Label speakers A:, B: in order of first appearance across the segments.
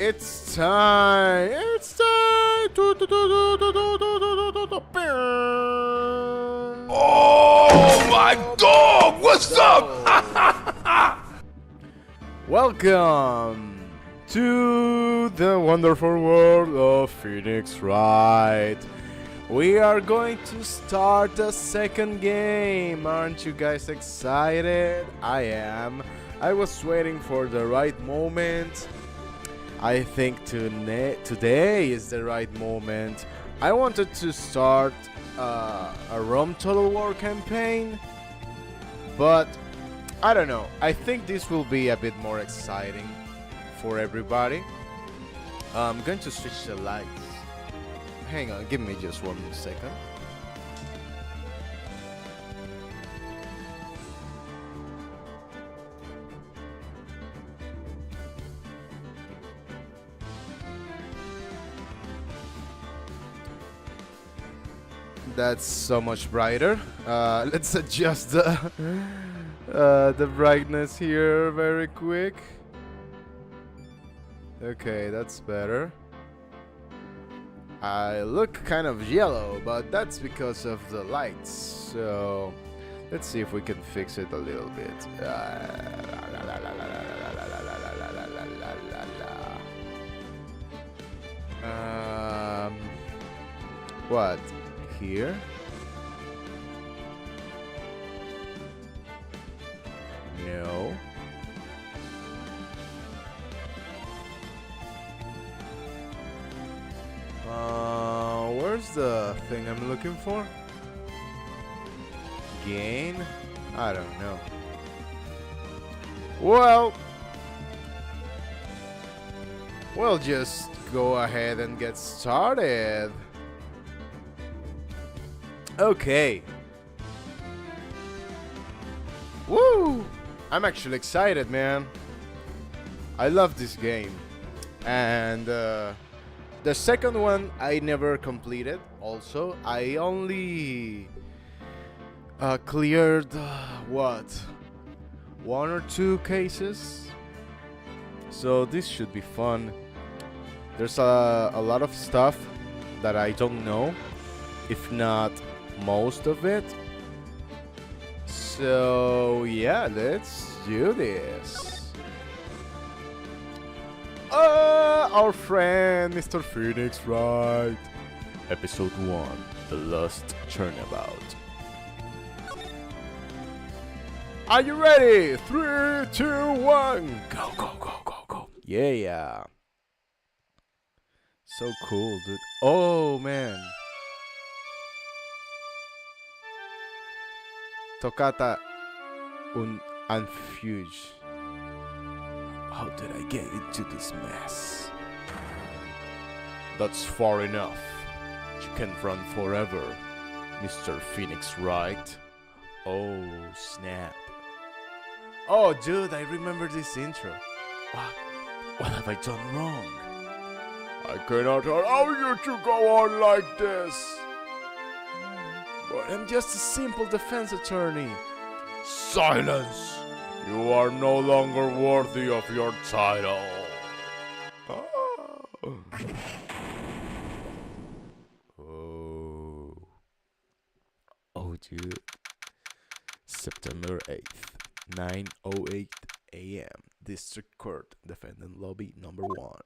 A: It's time! It's time!
B: Oh my god! What's up?
A: Welcome to the wonderful world of Phoenix Wright. We are going to start the second game. Aren't you guys excited? I am. I was waiting for the right moment. I think today is the right moment. I wanted to start a Rome Total War campaign, but I don't know. I think this will be a bit more exciting for everybody. I'm going to switch the lights. Hang on, give me just 1 second. That's so much brighter. Let's adjust the brightness here very quick. Okay, that's better. I look kind of yellow, but that's because of the lights. So let's see if we can fix it a little bit. What? Here? No. Where's the thing I'm looking for? Gain? I don't know. Well, we'll just go ahead and get started. Okay. Woo! I'm actually excited, man. I love this game. And the second one I never completed also. I only cleared what? 1 or 2 cases. So this should be fun. There's a lot of stuff that I don't know, if not most of it. So yeah, let's do this. Our friend Mr. Phoenix Wright. Episode 1, The Lost Turnabout. Are you ready? 3, 2, 1. Go, go, go, go, go. Yeah. So cool, dude. Oh, man. Toccata un Anfuge. How did I get into this mess? That's far enough. You can't run forever, Mr. Phoenix Wright. Oh, snap. Oh, dude, I remember this intro. What have I done wrong? I cannot allow you to go on like this. But I'm just a simple defense attorney. Silence! You are no longer worthy of your title. Oh, dude. September 8th, 9:08 a.m. District Court, Defendant Lobby number 1.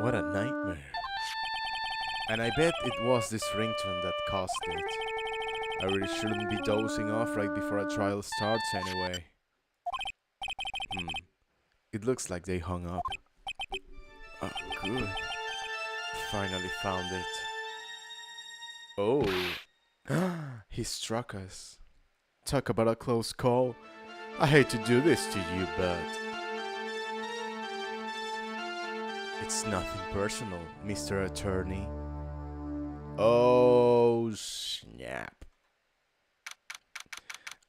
A: What a nightmare. And I bet it was this ringtone that caused it. I really shouldn't be dozing off right before a trial starts anyway. It looks like they hung up. Oh, good. Finally found it. Oh. He struck us. Talk about a close call. I hate to do this to you, but it's nothing personal, Mr. Attorney. Oh, snap.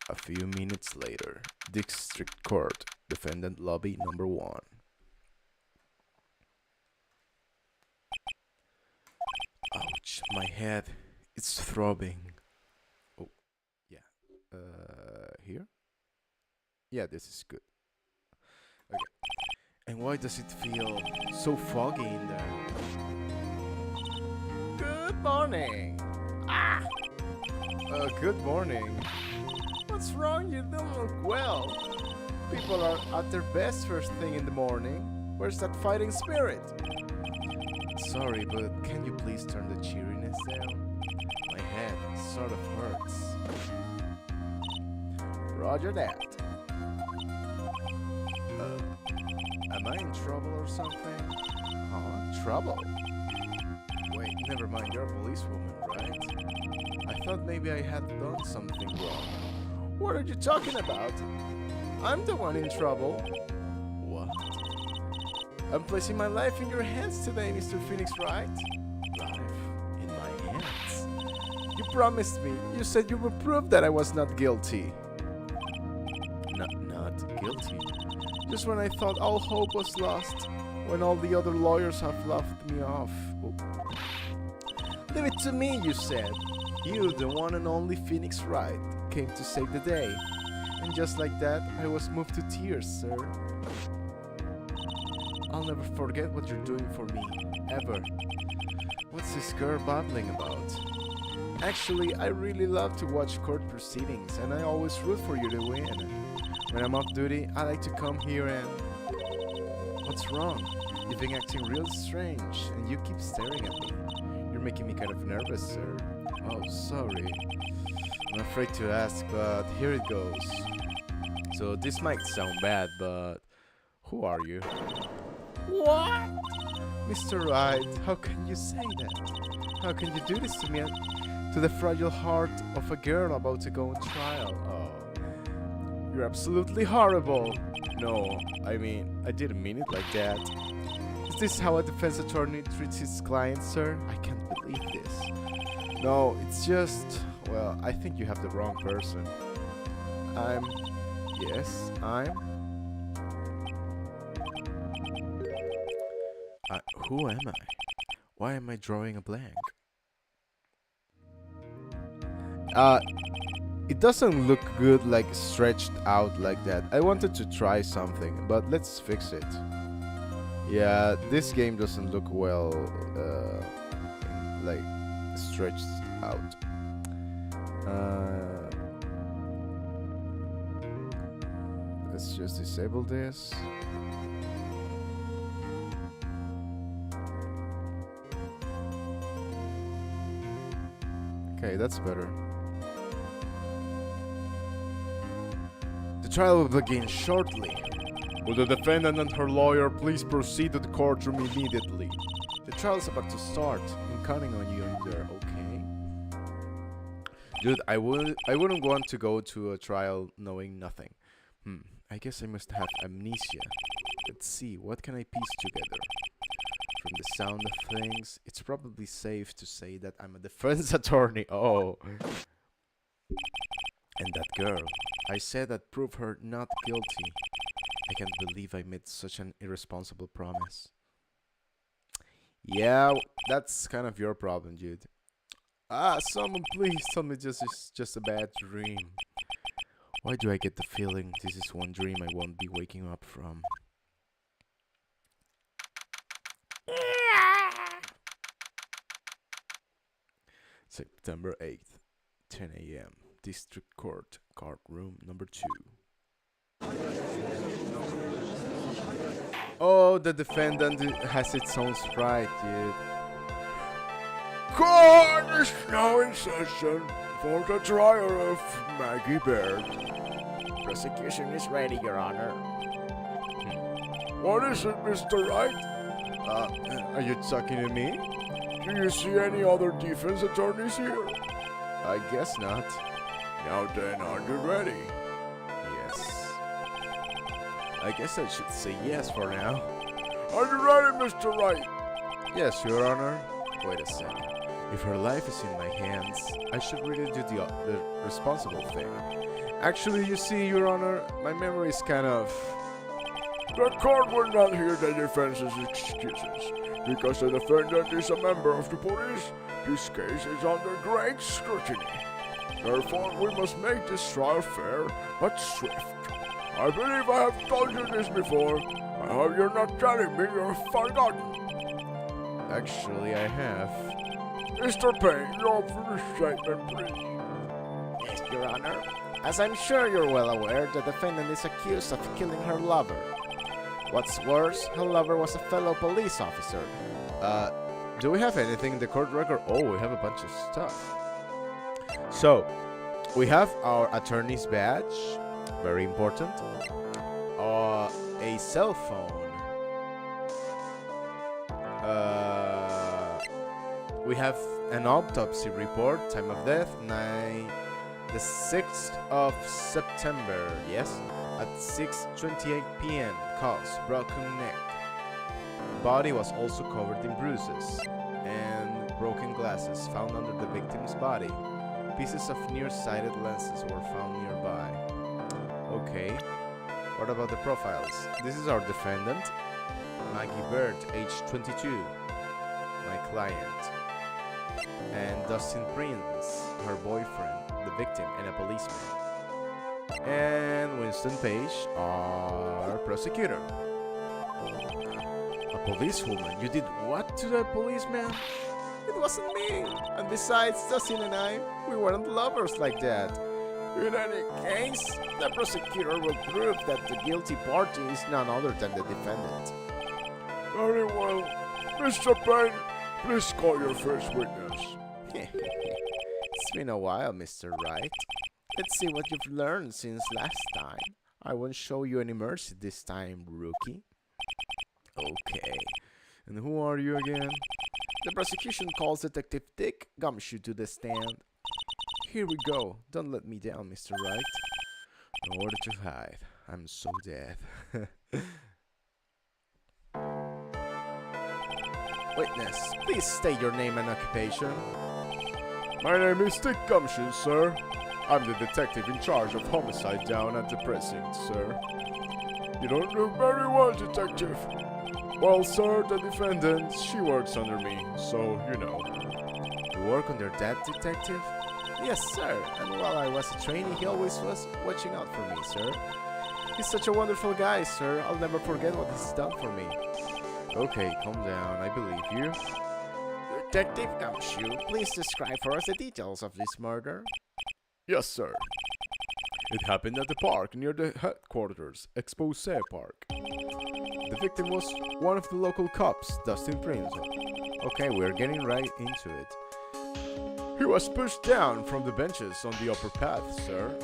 A: A few minutes later, District Court, Defendant Lobby number 1. Ouch, my head. It's throbbing. Oh, yeah. Here? Yeah, this is good. Okay. And why does it feel so foggy in there? Good morning. Good morning. What's wrong? You don't look well. People are at their best first thing in the morning. Where's that fighting spirit? Sorry, but can you please turn the cheeriness down? My head sort of hurts. Roger that. Am I in trouble or something? Huh? Trouble? Wait, never mind, you're a policewoman, right? I thought maybe I had done something wrong. What are you talking about? I'm the one in trouble. What? I'm placing my life in your hands today, Mr. Phoenix, right? Life in my hands? You promised me. You said you would prove that I was not guilty. Not guilty? Just when I thought all hope was lost. When all the other lawyers have left me off. Oh. Leave it to me, you said. You, the one and only Phoenix Wright, came to save the day. And just like that, I was moved to tears, sir. I'll never forget what you're doing for me, ever. What's this girl babbling about? Actually, I really love to watch court proceedings, and I always root for you to win. When I'm off duty, I like to come here and... What's wrong? You've been acting real strange, and you keep staring at me. You're making me kind of nervous, sir. Oh, sorry. I'm afraid to ask, but here it goes. So this might sound bad, but... Who are you? What? Mr. Wright, how can you say that? How can you do this to me? To the fragile heart of a girl about to go on trial. Oh. You're absolutely horrible. No, I mean, I didn't mean it like that. Is this how a defense attorney treats his client, sir? I can't believe this. No, it's just... Well, I think you have the wrong person. Yes, who am I? Why am I drawing a blank? It doesn't look good like stretched out like that. I wanted to try something, but let's fix it. Yeah, this game doesn't look well, like stretched out. Let's just disable this. Okay, that's better. The trial will begin shortly. Will the defendant and her lawyer please proceed to the courtroom immediately? The trial is about to start. I'm counting on you in there, okay? Dude, I wouldn't want to go to a trial knowing nothing. I guess I must have amnesia. Let's see, what can I piece together? From the sound of things, it's probably safe to say that I'm a defense attorney. Oh. And that girl. I said I'd prove her not guilty. I can't believe I made such an irresponsible promise. Yeah, that's kind of your problem, dude. Someone please tell me this is just a bad dream. Why do I get the feeling this is one dream I won't be waking up from? September 8th, 10 a.m. District Court, courtroom number 2. Oh, the defendant has its own sprite, dude.
B: Court is now in session for the trial of Maggie Baird.
C: Prosecution is ready, Your Honor.
B: What is it, Mr. Wright?
A: Are you talking to me?
B: Do you see any other defense attorneys here?
A: I guess not.
B: Now then, are you ready?
A: Yes. I guess I should say yes for now.
B: Are you ready, Mr. Wright?
A: Yes, Your Honor. Wait a second. If her life is in my hands, I should really do the responsible thing. Actually, you see, Your Honor, my memory is kind of...
B: The court will not hear the defense's excuses. Because the defendant is a member of the police, this case is under great scrutiny. Therefore, we must make this trial fair but swift. I believe I have told you this before. I hope you're not telling me you've forgotten.
A: Actually, I have.
B: Mr. Payne, your full statement, please.
C: Yes, Your Honor. As I'm sure you're well aware, the defendant is accused of killing her lover. What's worse, her lover was a fellow police officer.
A: Do we have anything in the court record? Oh, we have a bunch of stuff. So, we have our attorney's badge, very important. A cell phone. We have an autopsy report, time of death, the 6th of September, yes, at 6:28 p.m. Cause, broken neck. Body was also covered in bruises and broken glasses found under the victim's body. Pieces of nearsighted lenses were found nearby. Okay, what about the profiles? This is our defendant, Maggie Bird, age 22, my client, and Dustin Prince, her boyfriend, the victim, and a policeman. And Winston Page, our prosecutor. A policewoman? You did what to the policeman? It wasn't me. And besides, Dustin and I, we weren't lovers like that.
C: In any case, the prosecutor will prove that the guilty party is none other than the defendant.
B: Very well. Mr. Payne, please call your first witness.
C: It's been a while, Mr. Wright. Let's see what you've learned since last time. I won't show you any mercy this time, rookie.
A: Okay. And who are you again?
C: The prosecution calls Detective Dick Gumshoe to the stand.
A: Here we go. Don't let me down, Mr. Wright. Nowhere to hide. I'm so dead.
C: Witness, please state your name and occupation.
B: My name is Dick Gumshoe, sir.
A: I'm the detective in charge of homicide down at the precinct, sir.
B: You don't do very well, detective.
A: Well, sir, the defendant, she works under me, so, you know.
C: You work under that detective? Yes, sir. And while I was a trainee, he always was watching out for me, sir. He's such a wonderful guy, sir. I'll never forget what he's done for me.
A: Okay, calm down. I believe you.
C: Detective Gumshoe, please describe for us the details of this murder.
A: Yes, sir. It happened at the park near the headquarters, Expose Park. The victim was one of the local cops, Dustin Prince. Okay, we're getting right into it. He was pushed down from the benches on the upper path, sir.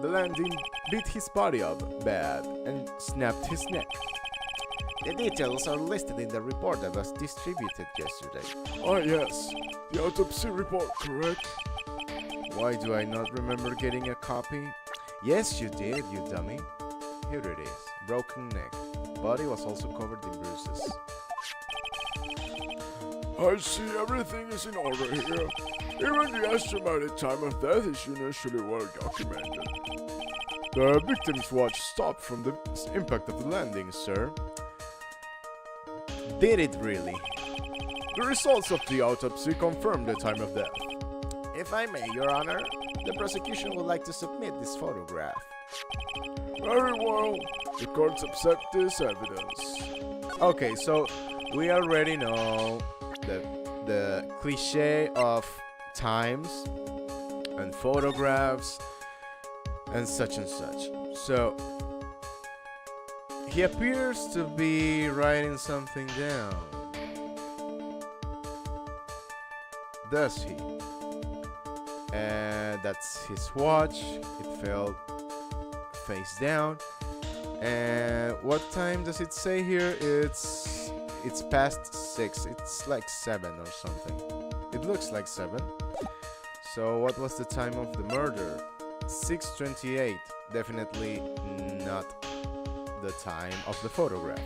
A: The landing beat his body up bad and snapped his neck.
C: The details are listed in the report that was distributed yesterday.
B: Ah, yes. The autopsy report, correct?
A: Why do I not remember getting a copy? Yes, you did, you dummy. Here it is. Broken neck. Body was also covered in bruises.
B: I see everything is in order here. Even the estimated time of death is initially well documented.
A: The victim's watch stopped from the impact of the landing, sir. Did it really? The results of the autopsy confirmed the time of death.
C: If I may, Your Honor, the prosecution would like to submit this photograph.
B: Very well. The courts accept this evidence.
A: Okay, so we already know the cliche of times and photographs and such. So he appears to be writing something down. Does he? And that's his watch. It fell face down. And what time does it say here? It's past 6. It's like 7 or something. It looks like 7. So what was the time of the murder? 6:28. Definitely not the time of the photograph.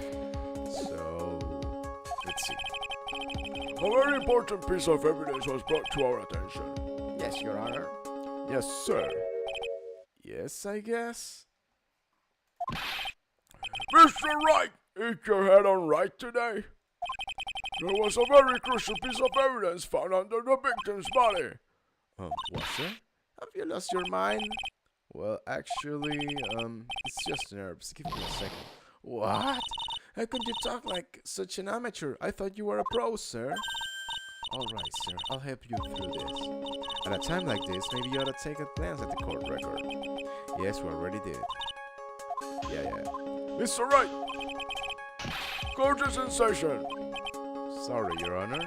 A: So let's see.
B: A very important piece of evidence was brought to our attention.
C: Yes, Your Honor.
A: Yes, sir. Yes, I guess.
B: Mr. Wright, is your head on right today? There was a very crucial piece of evidence found under the victim's body.
A: Was there?
C: Have you lost your mind?
A: Well, actually, it's just nerves. Give me a second. What? How could you talk like such an amateur? I thought you were a pro, sir. Alright, sir. I'll help you through this. At a time like this, maybe you ought to take a glance at the court record. Yes, we already did. Yeah.
B: Mr. Wright! Court is in session.
A: Sorry, Your Honor.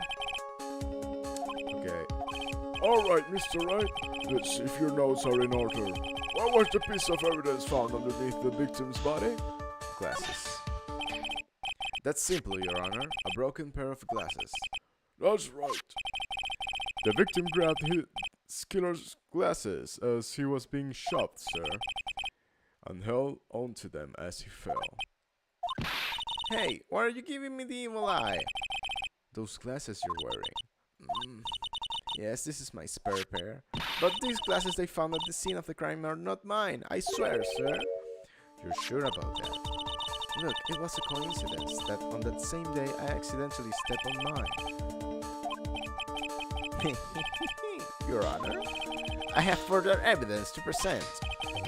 A: Okay.
B: Alright, Mr. Wright. Let's see if your notes are in order. What was the piece of evidence found underneath the victim's body?
A: Glasses. That's simple, Your Honor. A broken pair of glasses.
B: That's right.
A: The victim grabbed his killer's glasses as he was being shot, sir, and held onto them as he fell. Hey, why are you giving me the evil eye? Those glasses you're wearing. Yes, this is my spare pair. But these glasses they found at the scene of the crime are not mine. I swear, sir. You're sure about that? Look, it was a coincidence that on that same day I accidentally stepped on mine. Your Honor, I have further evidence to present.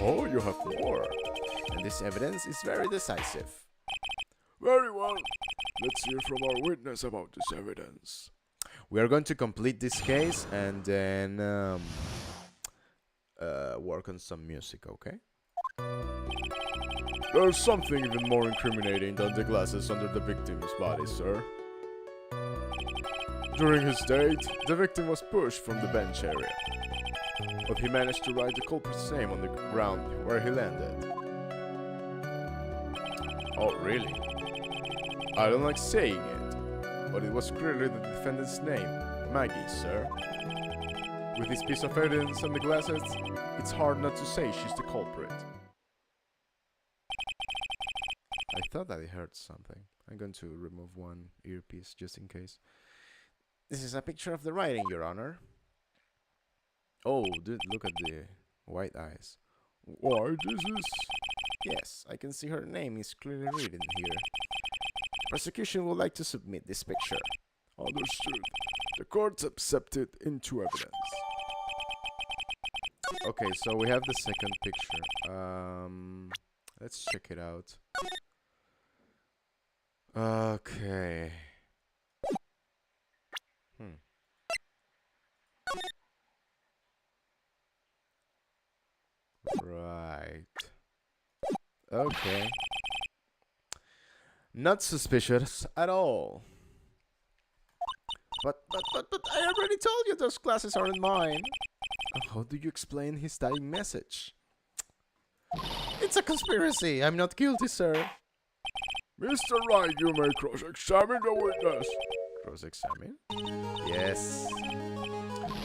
B: Oh, you have more.
A: And this evidence is very decisive.
B: Very well. Let's hear from our witness about this evidence.
A: We are going to complete this case and then work on some music, okay?
B: There's something even more incriminating than the glasses under the victim's body, sir.
A: During his date, the victim was pushed from the bench area, but he managed to write the culprit's name on the ground where he landed. Oh, really? I don't like saying it, but it was clearly the defendant's name, Maggie, sir. With this piece of evidence and the glasses, it's hard not to say she's the culprit. I thought I heard something. I'm going to remove one earpiece just in case. This is a picture of the writing, Your Honor. Oh, dude, look at the white eyes.
B: Why, this is...
A: Yes, I can see her name is clearly written here. Prosecution would like to submit this picture.
B: Understood. The court's accepted into evidence.
A: Okay, so we have the second picture. Let's check it out. Okay. Right. Okay. Not suspicious at all. But I already told you those glasses aren't mine. How do you explain his dying message? It's a conspiracy. I'm not guilty, sir.
B: Mr. Wright, you may cross-examine the witness.
A: Cross-examine? Yes.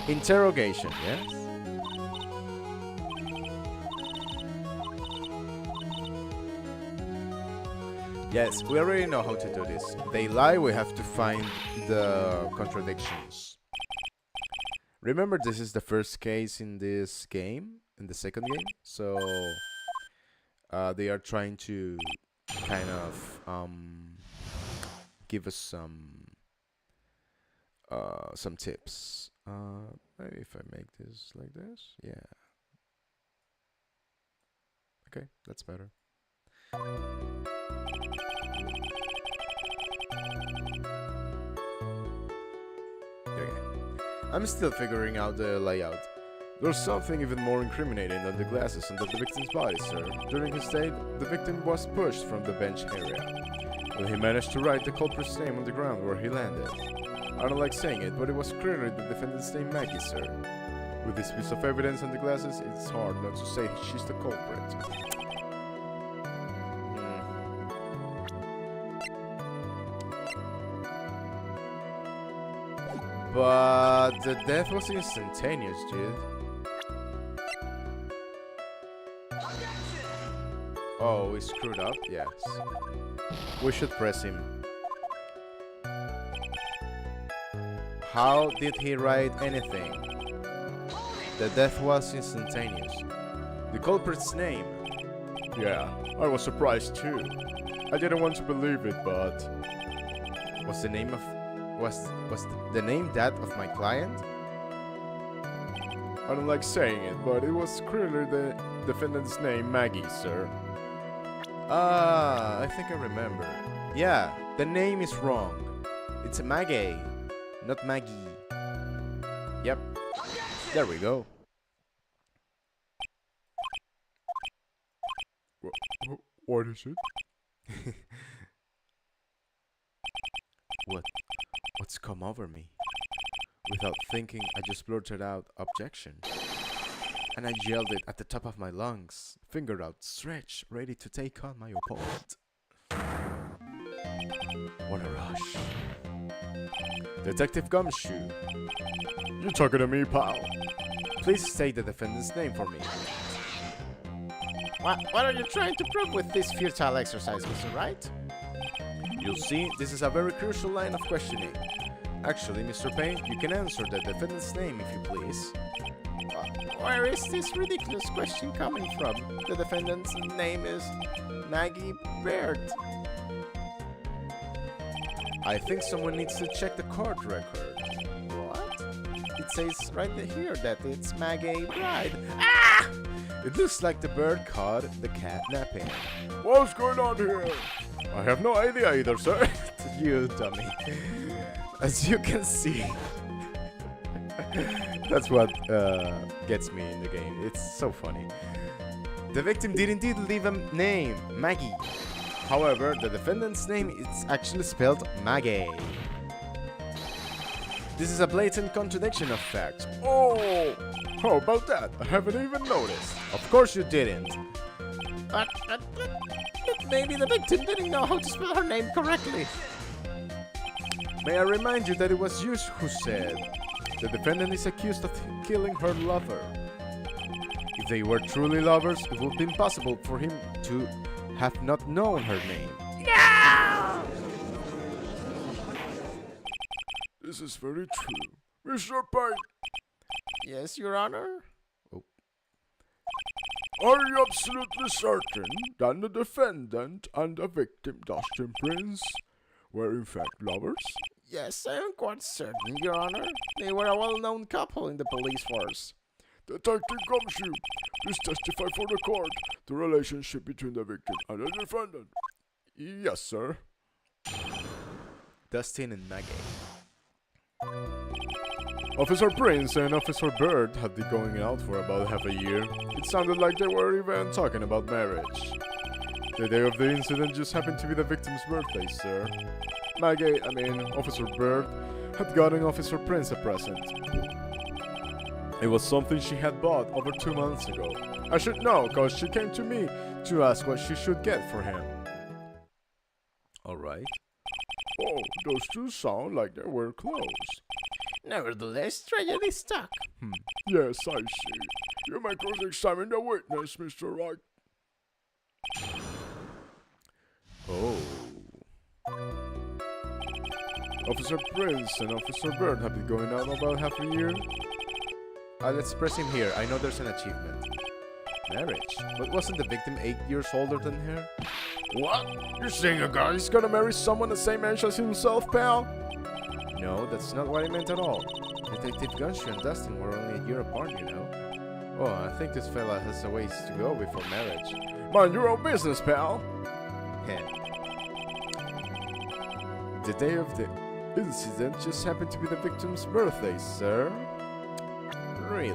A: Interrogation, yes? Yes, we already know how to do this. They lie, we have to find the contradictions. Remember, this is the first case in this game, in the second game, so they are trying to kind of give us some tips. Maybe if I make this like this, yeah. Okay, that's better. Okay. I'm still figuring out the layout. There's something even more incriminating than the glasses under the victim's body, sir. During his date, the victim was pushed from the bench area, when he managed to write the culprit's name on the ground where he landed. I don't like saying it, but it was clearly the defendant's name, Maggie, sir. With this piece of evidence and the glasses, it's hard not to say she's the culprit. But the death was instantaneous, dude. Oh, we screwed up? Yes. We should press him. How did he write anything? The death was instantaneous. The culprit's name.
B: Yeah, I was surprised too. I didn't want to believe it, but...
A: Was the name of... Was the name that of my client? I don't like saying it, but it was clearly the defendant's name, Maggie, sir. Ah, I think I remember. Yeah, the name is wrong. It's Maggie, not Maggie. Yep, there we go.
B: What is it?
A: What's come over me? Without thinking, I just blurted out objection. And I yelled it at the top of my lungs, finger outstretched, ready to take on my opponent. What a rush. Detective Gumshoe.
B: You talking to me, pal?
A: Please say the defendant's name for me.
C: What are you trying to prove with this futile exercise, Mr. Wright?
A: You'll see, this is a very crucial line of questioning. Actually, Mr. Payne, you can answer the defendant's name if you please.
C: Where is this ridiculous question coming from? The defendant's name is Maggie Baird.
A: I think someone needs to check the court record.
C: What? It says right here that it's Maggie Bride. Ah!
A: It looks like the bird caught the cat napping.
B: What's going on here?
A: I have no idea either, sir. You dummy. As you can see, that's what gets me in the game. It's so funny. The victim did indeed leave a name, Maggie. However, the defendant's name is actually spelled Maggie. This is a blatant contradiction of facts.
B: Oh, how about that? I haven't even noticed.
A: Of course you didn't.
C: But maybe the victim didn't know how to spell her name correctly.
A: May I remind you that it was you who said the defendant is accused of killing her lover. If they were truly lovers, it would be impossible for him to have not known her name.
C: No!
B: This is very true. Mr. Payne,
C: Yes, Your Honor?
B: are you absolutely certain that the defendant and the victim, Dustin Prince, were in fact lovers?
C: Yes, I am quite certain, Your Honor. They were a well-known couple in the police force.
B: Detective Gumshoe, please testify for the court the relationship between the victim and the defendant.
A: Yes, sir. Dustin and Maggie. Officer Prince and Officer Bird had been going out for about half a year. It sounded like they were even talking about marriage. The day of the incident just happened to be the victim's birthday, sir. Officer Bird had gotten Officer Prince a present. It was something she had bought over 2 months ago. I should know, cause she came to me to ask what she should get for him. Alright.
B: Oh, those two sound like they were close.
C: Nevertheless, tragedy stuck.
B: Yes, I see. You may cross-examine the witness, Mr. Wright.
A: Oh. Officer Prince and Officer Bird have been going out about half a year. Let's press him here. I know there's an achievement. Marriage? But wasn't the victim 8 years older than her?
B: What? You're saying a guy's gonna marry someone the same age as himself, pal?
A: No, that's not what I meant at all. Detective Gumshoe and Dustin were only a year apart, you know. Oh, I think this fella has a ways to go before marriage.
B: Mind your own business, pal.
A: The day of the incident just happened to be the victim's birthday, sir. Really?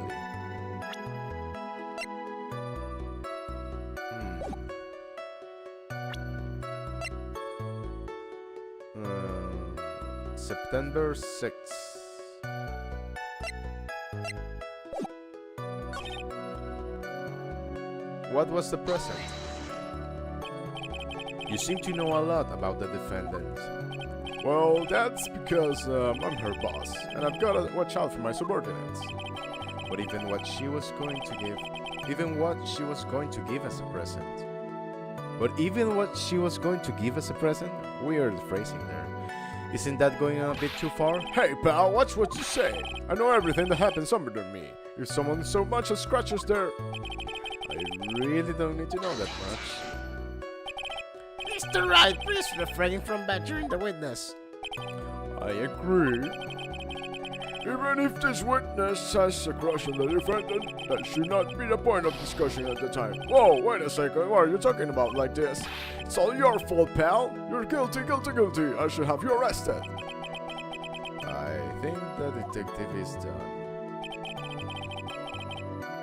A: September 6th. What was the present? You seem to know a lot about the defendant.
B: Well, that's because I'm her boss, and I've gotta watch out for my subordinates.
A: But even what she was going to give as a present. Weird phrasing there. Isn't that going a bit too far?
B: Hey, pal, watch what you say. I know everything that happens under me. If someone so much as scratches their...
A: I really don't need to know that much.
C: Mr. Wright, please refrain from badgering the witness.
B: I agree. Even if this witness has a crush on the defendant, that should not be the point of discussion at the time. Whoa, wait a second, what are you talking about like this? It's all your fault, pal. You're guilty, guilty, guilty. I should have you arrested.
A: I think the detective is done.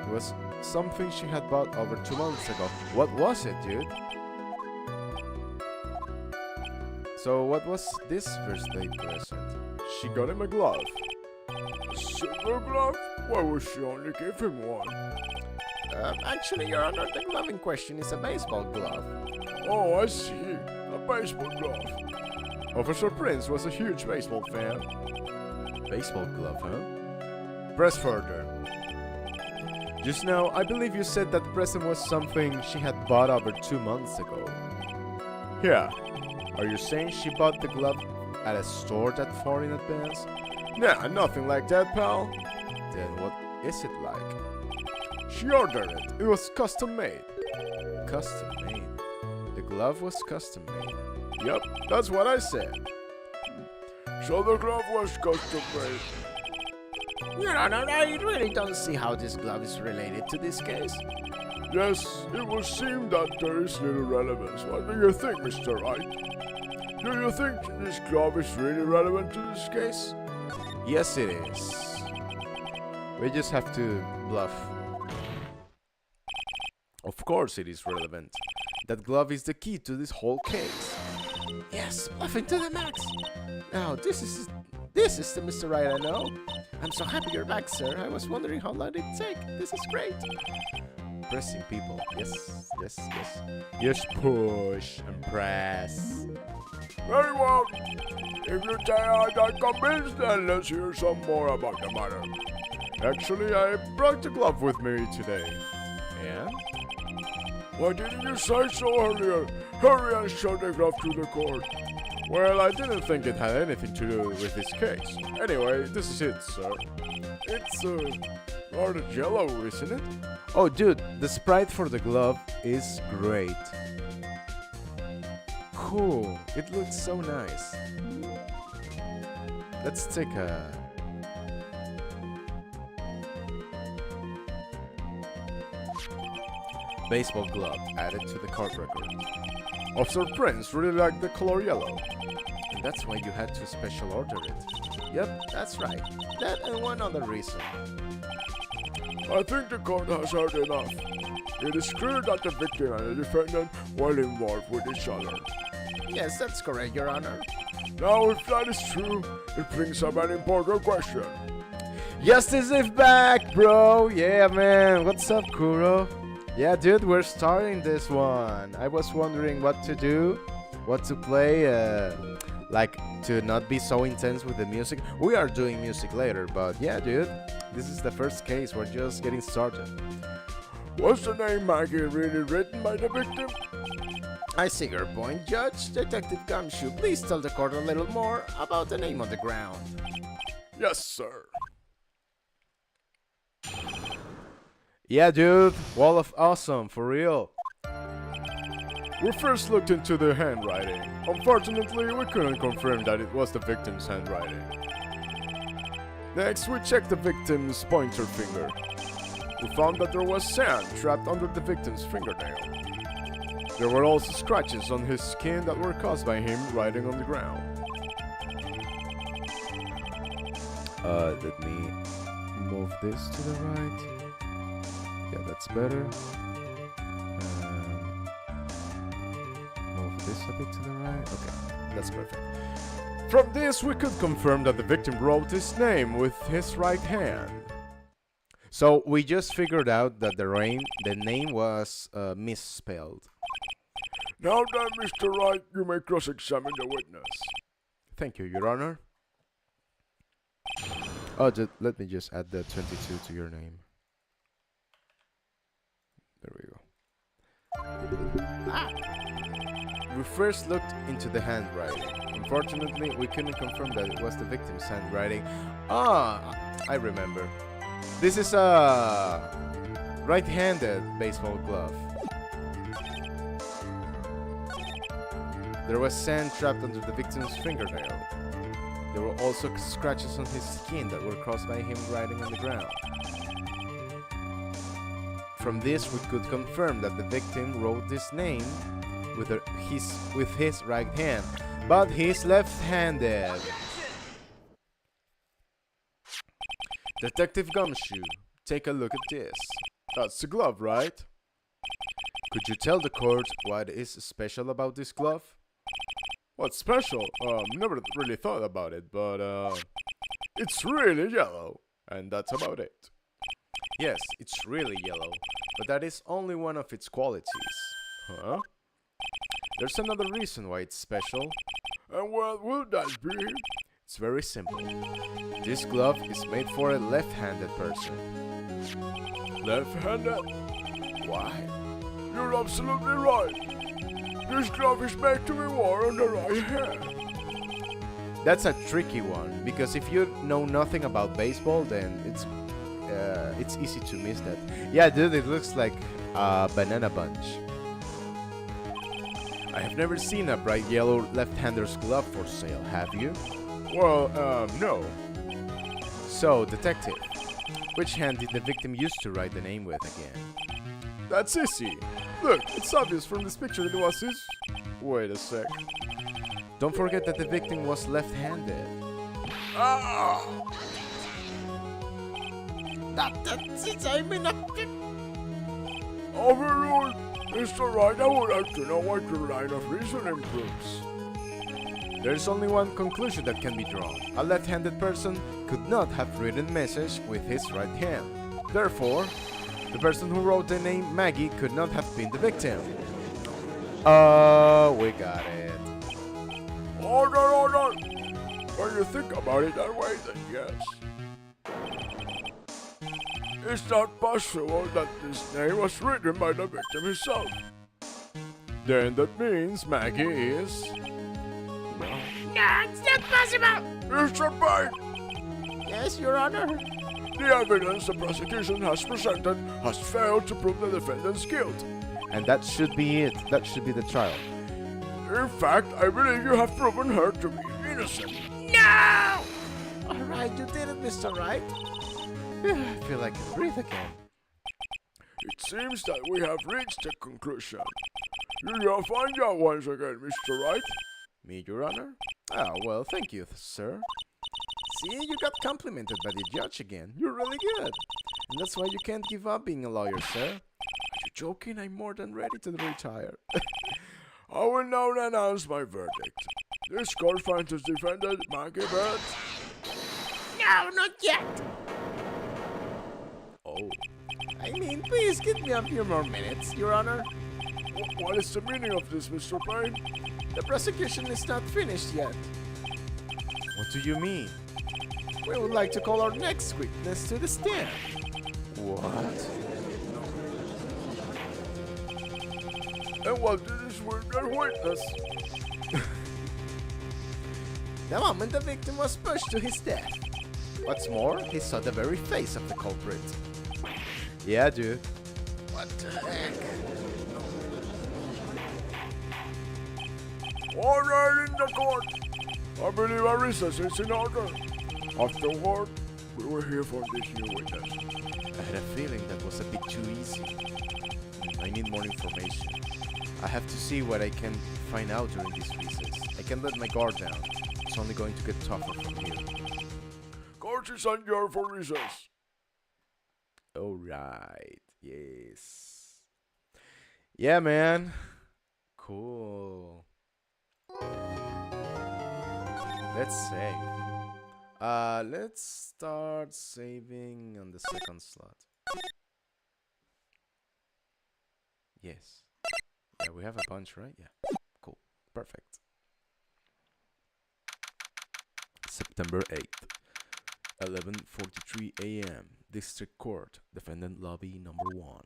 A: It was something she had bought over 2 months ago. What was it, dude? So what was this birthday present?
B: She got him a glove. A silver glove? Why would she only give him one?
A: Actually, Your Honor, the glove in question is a baseball glove.
B: Oh, I see. A baseball glove.
A: Officer Prince was a huge baseball fan. Baseball glove, huh? Press further. Just now, I believe you said that the present was something she had bought over 2 months ago.
B: Yeah.
A: Are you saying she bought the glove at a store that far in advance?
B: Nah, nothing like that, pal.
A: Then what is it like?
B: She ordered it. It was custom made.
A: Custom made? The glove was custom made.
B: Yep, that's what I said. So the glove was custom made.
A: Your Honor, I really don't see how this glove is related to this case.
B: Yes, it would seem that there is little relevance. What do you think, Mr. Wright? Do you think this glove is really relevant to this case?
A: Yes, it is. We just have to bluff. Of course it is relevant. That glove is the key to this whole case. Yes, bluffing to the max. Now, this is the Mr. Wright I know. I'm so happy you're back, sir. I was wondering how long it'd take. This is great. Pressing people. Yes, yes, yes. Just push and press.
B: Very well. If you say I'm not convinced, then let's hear some more about the matter.
A: Actually, I brought the glove with me today. Yeah?
B: Why didn't you say so earlier? Hurry and show the glove to the court.
A: Well, I didn't think it had anything to do with this case. Anyway, this is it, sir.
B: It's rather yellow, isn't it?
A: Oh, dude, the sprite for the glove is great. Cool, it looks so nice. Let's take a... baseball glove added to the court record. Officer Prince really liked the color yellow. And that's why you had to special order it. Yep, that's right. That and one other reason.
B: I think the court has heard enough. It is clear that the victim and the defendant were involved with each other.
A: Yes, that's correct, Your Honor.
B: Now, if that is true, it brings up an important question.
A: Justice is back, bro! Yeah, man. What's up, Kuro? Yeah, dude, we're starting this one. I was wondering what to do, what to play, like to not be so intense with the music. We are doing music later, but yeah, dude, this is the first case. We're just getting started.
B: Was the name Maggie really written by the victim?
A: I see your point, Judge. Detective Gumshoe, please tell the court a little more about the name on the ground.
B: Yes, sir.
A: Yeah, dude, Wall of Awesome, for real.
B: We first looked into the handwriting. Unfortunately, we couldn't confirm that it was the victim's handwriting. Next, we checked the victim's pointer finger. We found that there was sand trapped under the victim's fingernail. There were also scratches on his skin that were caused by him writing on the ground.
A: Let me move this to the right. Yeah, that's better. Move this a bit to the right. Okay, that's perfect. From this, we could confirm that the victim wrote his name with his right hand. So we just figured out that the name was misspelled.
B: Now then, Mr. Wright, you may cross-examine the witness.
A: Thank you, Your Honor. Oh, let me just add the 22 to your name. There we go. We first looked into the handwriting. Unfortunately, we couldn't confirm that it was the victim's handwriting. Ah, I remember. This is a right-handed baseball glove. There was sand trapped under the victim's fingernail. There were also scratches on his skin that were caused by him writing on the ground. From this, we could confirm that the victim wrote this name with his right hand, but he's left-handed. Detective Gumshoe, take a look at this.
B: That's the glove, right?
A: Could you tell the court what is special about this glove?
B: What's special? Never really thought about it, but it's really yellow, and that's about it.
A: Yes, it's really yellow, but that is only one of its qualities.
B: Huh?
A: There's another reason why it's special.
B: And what would that be?
A: It's very simple. This glove is made for a left-handed person.
B: Left-handed?
A: Why?
B: You're absolutely right. This glove is made to be worn on the right hand.
A: That's a tricky one, because if you know nothing about baseball, then it's easy to miss that. Yeah, dude, it looks like a banana bunch. I have never seen a bright yellow left-hander's glove for sale, have you?
B: Well, no.
A: So, detective, which hand did the victim use to write the name with again?
B: That's easy. Look, it's obvious from this picture that it was his... Wait a sec.
A: Don't forget that the victim was left-handed.
B: Ah! Overruled! Mr. Wright, I would like to know what your line of reasoning proves.
A: There is only one conclusion that can be drawn. A left-handed person could not have written a message with his right hand. Therefore, the person who wrote the name Maggie could not have been the victim. We got it.
B: Hold on. When you think about it that way, then yes. It's not possible that this name was written by the victim himself. Then that means Maggie is...
D: No, it's not possible!
B: Mr. Payne!
D: Yes, Your Honor.
B: The evidence the prosecution has presented has failed to prove the defendant's guilt.
A: And that should be it. That should be the trial.
B: In fact, I believe you have proven her to be innocent.
D: No!
A: Alright, you did it, Mr. Wright. I feel like I can breathe again.
B: It seems that we have reached a conclusion. You will find out once again, Mr. Wright.
A: Me, Your Honor? Ah, well, thank you, sir. See, you got complimented by the judge again. You're really good. And that's why you can't give up being a lawyer, sir. Are you joking? I'm more than ready to retire.
B: I will now announce my verdict. This court finds this defendant, Maggie Bird.
D: No, not yet!
A: Oh.
D: I mean, please give me a few more minutes, Your Honor.
B: What is the meaning of this, Mr. Payne?
D: The prosecution is not finished yet.
A: What do you mean?
D: We would like to call our next witness to the stand.
A: What?
B: And what did this witness?
D: The moment the victim was pushed to his death.
A: What's more, he saw the very face of the culprit. Yeah, dude.
D: What the heck?
B: Order in the court. I believe a recess is in order. Afterward, we will hear from this new witness.
A: I had a feeling that was a bit too easy. I need more information. I have to see what I can find out during this recess. I can't let my guard down. It's only going to get tougher from here.
B: Court is adjourned for recess.
A: Alright, yes. Yeah, man. Cool. Let's save. Let's start saving on the second slot. Yes. Yeah, we have a bunch, right? Yeah. Cool. Perfect. September 8th. 11:43 a.m. District Court, Defendant Lobby Number 1.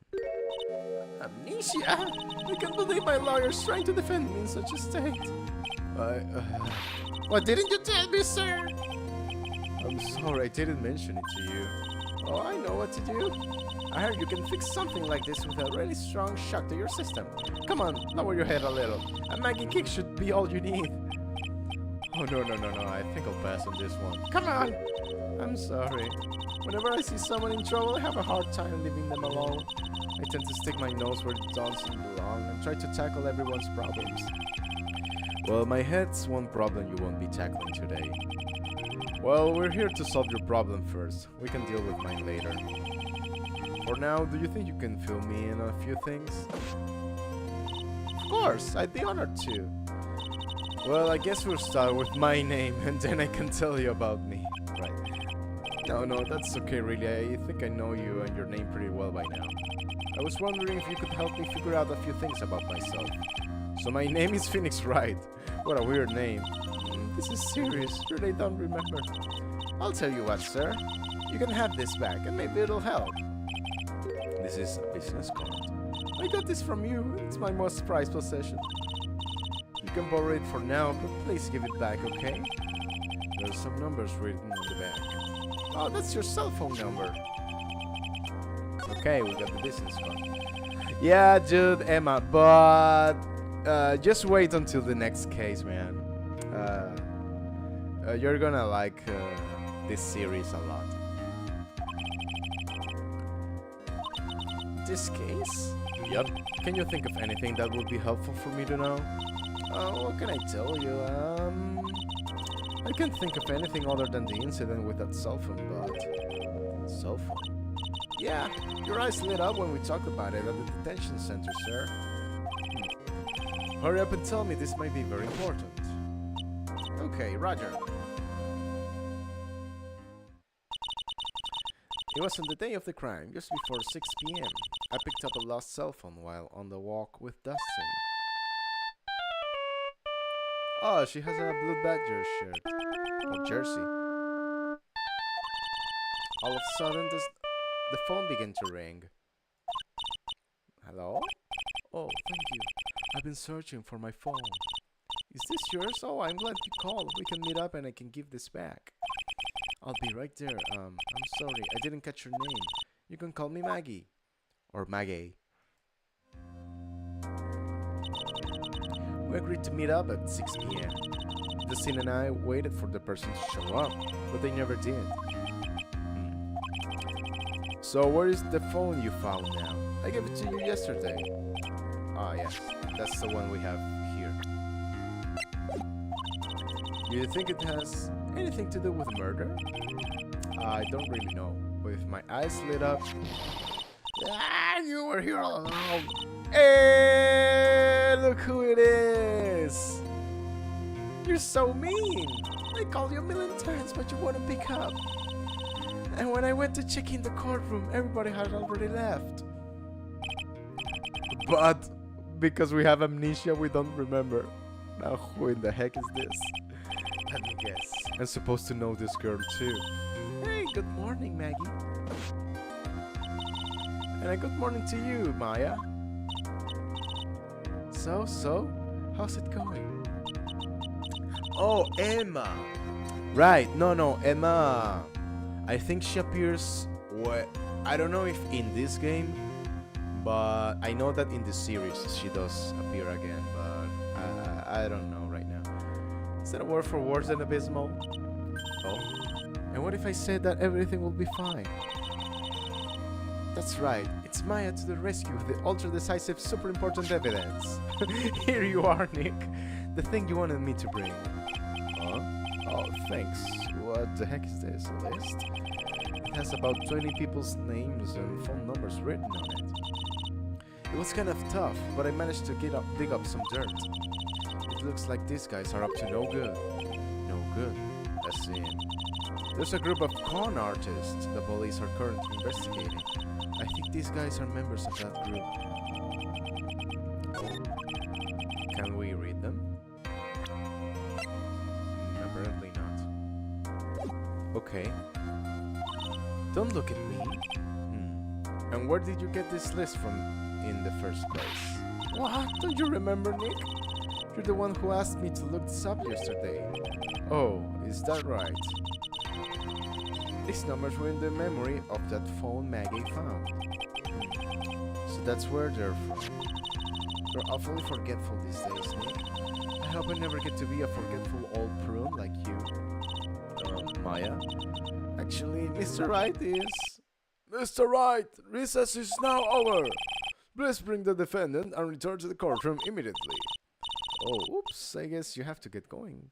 D: Amnesia? I can't believe my lawyer's trying to defend me in such a state. What didn't you tell me, sir?
A: I'm sorry, I didn't mention it to you.
D: Oh, I know what to do. I heard you can fix something like this with a really strong shock to your system. Come on, lower your head a little. A Maggie kick should be all you need.
A: Oh, no, I think I'll pass on this one.
D: Come on!
A: I'm sorry. Whenever I see someone in trouble, I have a hard time leaving them alone. I tend to stick my nose where it doesn't belong and try to tackle everyone's problems. Well, my head's one problem you won't be tackling today. Well, we're here to solve your problem first. We can deal with mine later. For now, do you think you can fill me in on a few things? Of course, I'd be honored to. Well, I guess we'll start with my name and then I can tell you about me. Right. No, that's okay really. I think I know you and your name pretty well by now. I was wondering if you could help me figure out a few things about myself. So my name is Phoenix Wright. What a weird name. This is serious. Really don't remember. I'll tell you what, sir. You can have this back and maybe it'll help. This is a business card. I got this from you. It's my most prized possession. You can borrow it for now, but please give it back, okay? There's some numbers written on the back. Oh, that's your cell phone number. Okay, we got the business card. Yeah, dude, Emma, but just wait until the next case, man. You're gonna like this series a lot. This case? Yup. Can you think of anything that would be helpful for me to know? What can I tell you? I can't think of anything other than the incident with that cell phone, but... Cell phone? Yeah, your eyes lit up when we talked about it at the detention center, sir. Hurry up and tell me, this might be very important. Okay, roger. It was on the day of the crime, just before 6 p.m. I picked up a lost cell phone while on the walk with Dustin. Oh, she has a Blue Badger shirt. Or jersey. All of a sudden, the phone began to ring. Hello? Oh, thank you. I've been searching for my phone. Is this yours? Oh, I'm glad you called. We can meet up and I can give this back. I'll be right there. I'm sorry, I didn't catch your name. You can call me Maggie. Or Maggie. We agreed to meet up at 6 p.m. Dustin and I waited for the person to show up, but they never did. So where is the phone you found now? I gave it to you yesterday. Ah, yes, that's the one we have here. Do you think it has anything to do with murder? I don't really know, but if my eyes lit up... Ah, you were here all along! Hey, look who it is! You're so mean! I called you a million times, but you wouldn't pick up. And when I went to check in the courtroom, everybody had already left. But because we have amnesia, we don't remember. Now who in the heck is this? Let me guess. I'm supposed to know this girl too. Hey, good morning, Maggie. And a good morning to you, Maya. So, how's it going? Oh, Emma. Right, no, Emma. I think she appears, I don't know if in this game, but I know that in the series she does appear again, but I don't know right now. Is that a word for worse than abysmal? Oh, and what if I said that everything will be fine? That's right, it's Maya to the rescue with the ultra-decisive, super important evidence. Here you are, Nick. The thing you wanted me to bring. Huh? Oh, thanks. What the heck is this? A list? It has about 20 people's names and phone numbers written on it. It was kind of tough, but I managed to dig up some dirt. It looks like these guys are up to no good. No good? As in... There's a group of con artists the police are currently investigating. I think these guys are members of that group. Can we read them? Apparently not. Okay. Don't look at me. And where did you get this list from in the first place? What? Don't you remember, Nick? You're the one who asked me to look this up yesterday. Oh, is that right? These numbers were in the memory of that phone Maggie found. So that's where they're from. You're awfully forgetful these days, Nick. I
C: hope I never get to be a forgetful old prune like you. Maya? Actually, Mr. Wright is...
B: Mr. Wright, recess is now over. Please bring the defendant and return to the courtroom immediately.
C: Oh, oops, I guess you have to get going.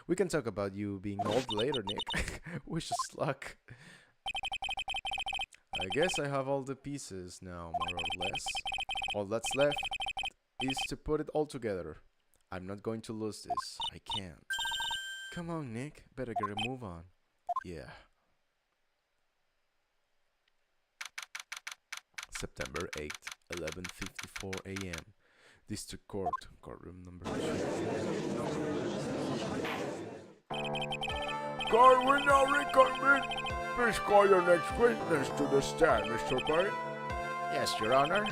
C: We can talk about you being old later, Nick. Wish us luck. I guess I have all the pieces now, more or less. All that's left is to put it all together. I'm not going to lose this. I can't. Come on, Nick. Better get a move on. Yeah. September 8th, 11:54 a.m. District Court, courtroom number 2.
B: Court will now reconvene. Please call your next witness to the stand, Mr. Payne.
D: Yes, Your Honor.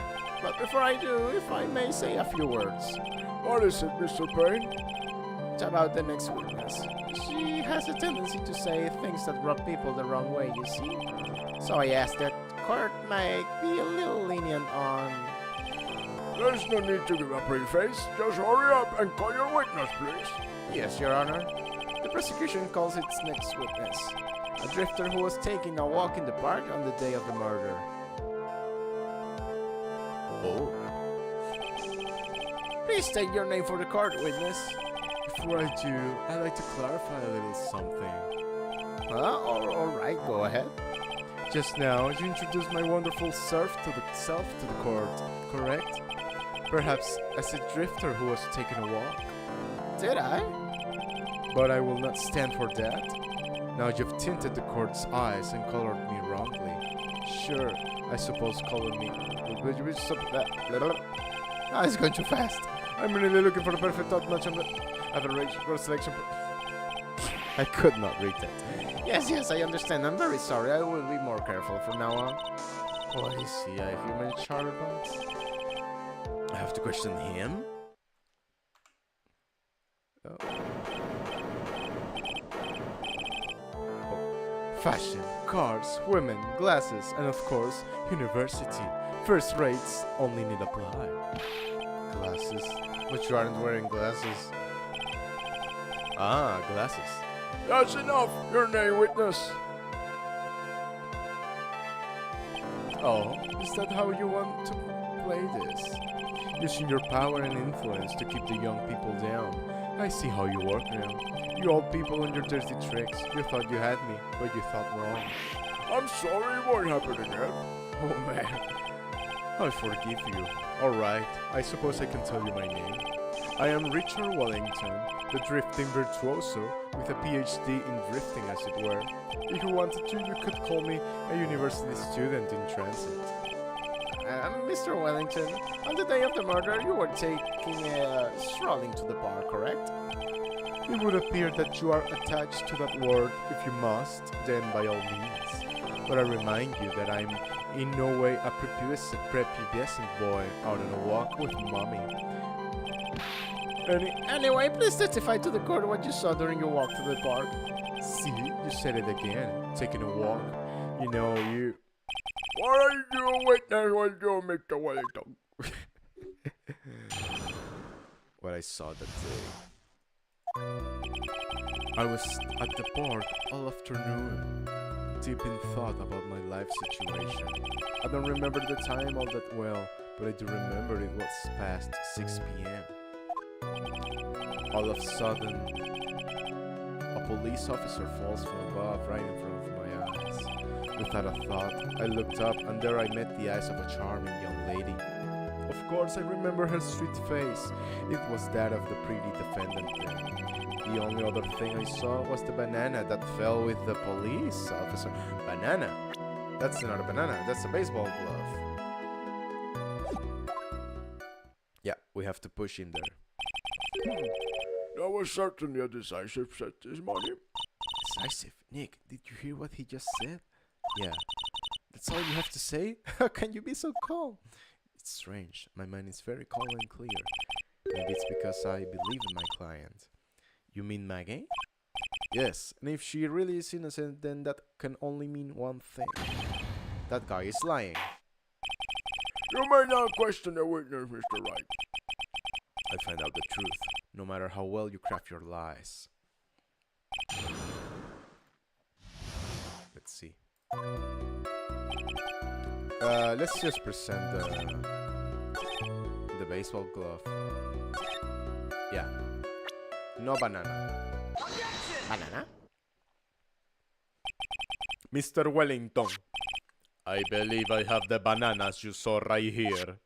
D: But before I do, if I may say a few words.
B: What is it, Mr. Payne?
D: It's about the next witness. She has a tendency to say things that rub people the wrong way, you see. So I asked that court might be a little lenient on...
B: There's no need to give a preface. Just hurry up and call your witness, please.
D: Yes, Your Honor. The prosecution calls its next witness a drifter who was taking a walk in the park on the day of the murder.
C: Oh.
D: Please state your name for the court, witness.
C: Before I do, I'd like to clarify a little something.
D: Alright, go ahead.
C: Just now, you introduced my wonderful self to the court, correct? Perhaps as a drifter who was taking a walk.
D: Did I?
C: But I will not stand for that. Now you've tinted the court's eyes and colored me wrongly. Sure, I suppose colored me...
D: Oh, it's going too fast.
C: I'm really looking for the perfect top notch on the average gross selection. I could not read that.
D: Yes, I understand. I'm very sorry. I will be more careful from now on.
C: Oh, I see. I have human charterbots. I have to question him? Oh. Fashion, cars, women, glasses, and of course, university. First rates only need apply. Glasses? But you aren't wearing glasses. Ah, glasses.
B: That's enough. Your name, witness.
C: Oh, is that how you want to play this? Using your power and influence to keep the young people down. I see how you work now. You old people and your dirty tricks. You thought you had me, but you thought wrong.
B: I'm sorry, it won't happen again.
C: Oh man, I forgive you. Alright, I suppose I can tell you my name. I am Richard Wellington, the drifting virtuoso, with a PhD in drifting as it were. If you wanted to, you could call me a university student in transit.
D: Mr. Wellington, on the day of the murder, you were strolling to the bar, correct?
C: It would appear that you are attached to that word. If you must, then by all means. But I remind you that I'm in no way a prepubescent boy out on a walk with mommy.
D: Anyway, please testify to the court what you saw during your walk to the park.
C: See, you said it again. Taking a walk. You know, you...
B: What are you witness when you, Mr. Wellington?
C: What I saw that day. I was at the park all afternoon, deep in thought about my life situation. I don't remember the time all that well, but I do remember it was past 6 p.m. All of a sudden, a police officer falls from above right in front of my eyes. Without a thought, I looked up and there I met the eyes of a charming young lady. Of course, I remember her sweet face. It was that of the pretty defendant there. The only other thing I saw was the banana that fell with the police officer. Banana? That's not a banana, that's a baseball glove. Yeah, we have to push him there.
B: That was certainly a decisive set this morning.
C: Decisive? Nick, did you hear what he just said? Yeah. That's all you have to say? How can you be so calm? It's strange. My mind is very calm and clear. Maybe it's because I believe in my client. You mean Maggie? Yes, and if she really is innocent, then that can only mean one thing. That guy is lying.
B: You may now question the witness, Mr. Wright.
C: I find out the truth.
A: no matter how well you craft your lies. Let's see. Let's just present the baseball glove. Yeah. No banana.
D: Banana?
A: Mr. Wellington, I believe I have the bananas you saw right here.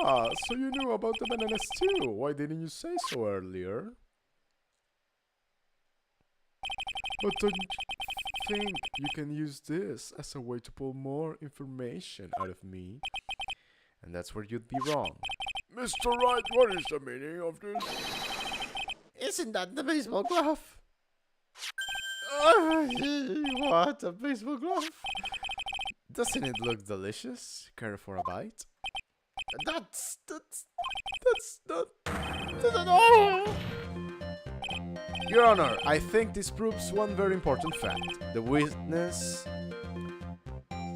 B: Ah, so you knew about the bananas too. Why didn't you say so earlier? But don't you think you can use this as a way to pull more information out of me?
A: And that's where you'd be wrong.
B: Mr. Wright, what is the meaning of this?
D: Isn't that the baseball glove? What, a baseball glove?
A: Doesn't it look delicious? Care for a bite?
D: That's not... Oh!
A: Your Honor, I think this proves one very important fact. The witness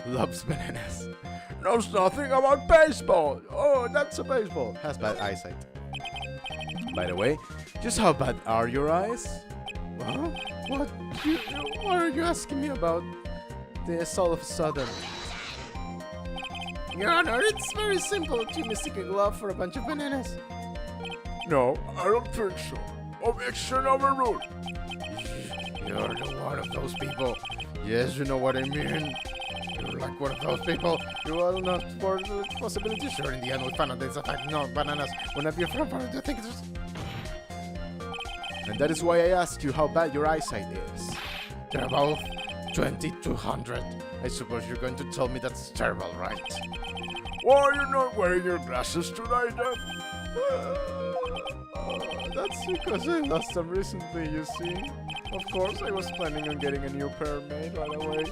A: loves bananas.
B: Knows nothing about baseball. Oh, that's a baseball.
A: Has bad eyesight. By the way, just how bad are your eyes?
D: Huh? What are you asking me about?
A: This all of a sudden.
D: Your Honor, it's very simple to mistake a glove for a bunch of bananas.
B: No, I don't think so. Objection overruled.
D: You're the one of those people. Yes, you know what I mean. You're like one of those people. You will not for the possibility. Sure, in the end, we found out there's a fact. No, bananas will not be a front part. Do you think it's...
A: And that is why I asked you how bad your eyesight is.
D: They're both 2200. I suppose you're going to tell me that's terrible, right?
B: Why are you not wearing your glasses tonight then?
A: That's because I lost them recently, you see. Of course, I was planning on getting a new pair made right away.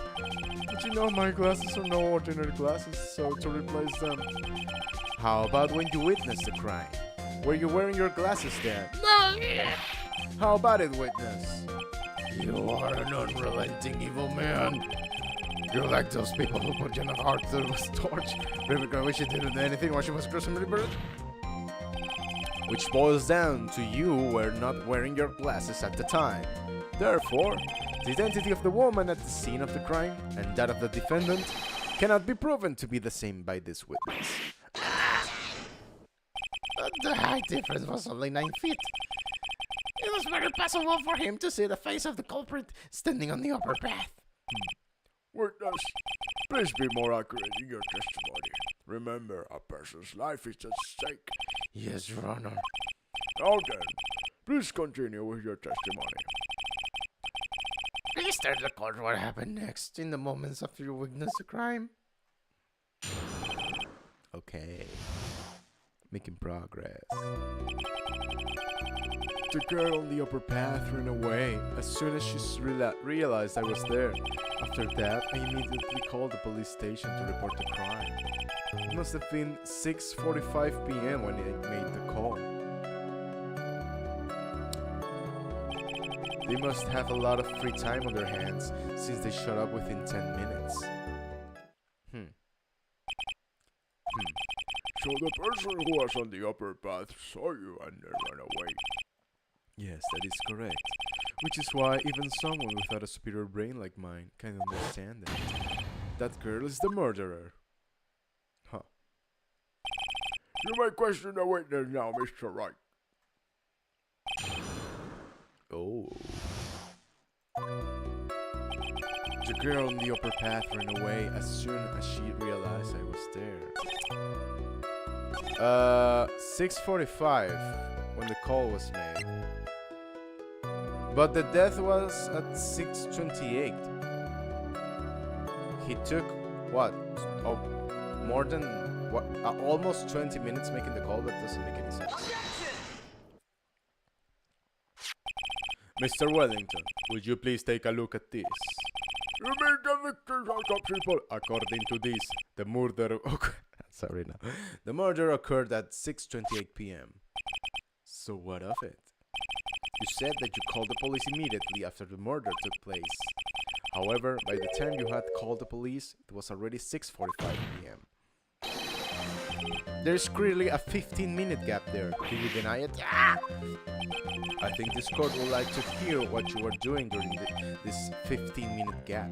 A: But you know, my glasses are no ordinary glasses, so to replace them... How about when you witnessed the crime? Were you wearing your glasses then?
D: No!
A: How about it, witness?
D: You are an unrelenting evil man. You're like those people who put Jenna Hart through a torch. Rebecca wish she didn't do anything while she was gruesomely burned.
A: Which boils down to you were not wearing your glasses at the time. Therefore, the identity of the woman at the scene of the crime and that of the defendant cannot be proven to be the same by this witness.
D: But the height difference was only 9 feet. It was very possible for him to see the face of the culprit standing on the upper path.
B: Witness, please be more accurate in your testimony. Remember, a person's life is at stake.
D: Yes, Your Honor.
B: Now then, please continue with your testimony.
D: Please tell the court what happened next in the moments after you witnessed the crime.
A: Okay. Making progress.
B: The girl on the upper path ran away as soon as she realized I was there.
A: After that, I immediately called the police station to report the crime. It must have been 6:45 p.m. when I made the call. They must have a lot of free time on their hands since they showed up within 10 minutes.
B: So the person who was on the upper path saw you and then ran away.
A: Yes, that is correct. Which is why even someone without a superior brain like mine can understand that. That girl is the murderer. Huh.
B: You may question the witness now, Mr. Wright.
A: Oh. The girl on the upper path ran away as soon as she realized I was there. 6:45 when the call was made. But the death was at 6:28. He took what? Oh, more than what? Almost 20 minutes making the call. That doesn't make any sense. Mr. Wellington, would you please take a look at this?
B: You mean the victims are some people?
A: According to this, the murder sorry now. The murder occurred at 6:28 p.m. So what of it? You said that you called the police immediately after the murder took place. However, by the time you had called the police, it was already 6:45 p.m. There's clearly a 15-minute gap there. Do you deny it? Ah! I think this court would like to hear what you were doing during this 15-minute gap.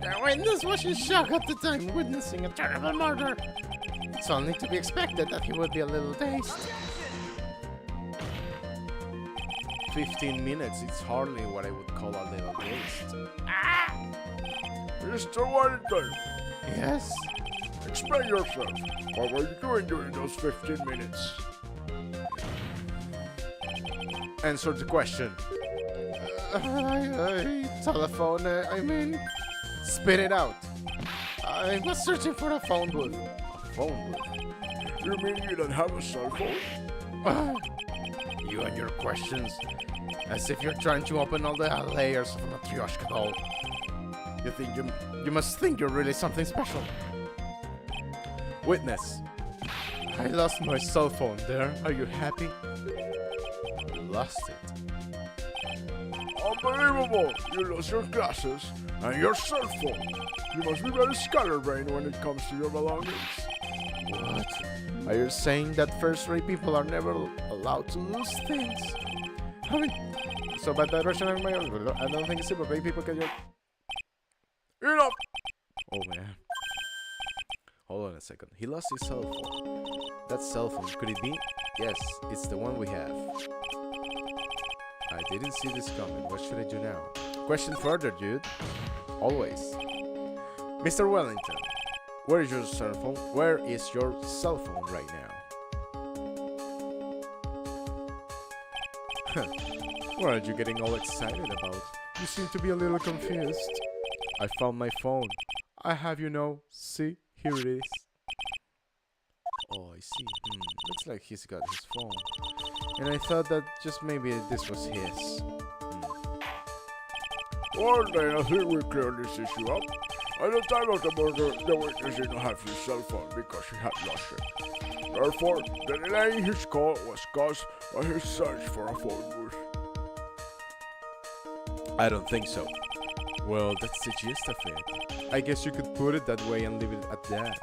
D: The witness was in shock at the time witnessing a terrible murder. It's only to be expected that he would be a little dazed.
A: 15 minutes, it's hardly what I would call a little waste.
B: Mr. Wellington,
D: Yes?
B: explain yourself. What were you doing during those 15 minutes?
A: Answer the question.
D: Telephone, I mean,
A: Spit it out.
D: I was searching for a phone booth.
A: A phone booth.
B: You mean you don't have a cell phone?
D: You and your questions, as if you're trying to open all the layers of a matryoshka doll. You must think you're really something special.
A: Witness. I lost my cell phone there. Are you happy? You lost it.
B: Unbelievable! You lost your glasses and your cell phone. You must be very scatterbrained when it comes to your belongings.
A: What? Are you saying that first-rate people are never allowed to lose things? I mean, so by that version of my own, I don't think super-rate people can just...
B: Enough!
A: Oh man. Hold on a second. He lost his cell phone. That cell phone, could it be? Yes, it's the one we have. I didn't see this coming. What should I do now? Question further, dude. Always. Mr. Wellington, where is your cell phone? Where is your cell phone right now? What are you getting all excited about? You seem to be a little confused. I found my phone. I have, you know. See, here it is. Oh, I see. Looks like he's got his phone. And I thought that just maybe this was his.
B: Well then, I think we clear this issue up. At the time of the murder, the witness did not have his cell phone because he had lost it. Therefore, the delay in his call was caused by his search for a phone booth.
A: I don't think so. Well, that's the gist of it. I guess you could put it that way and leave it at that.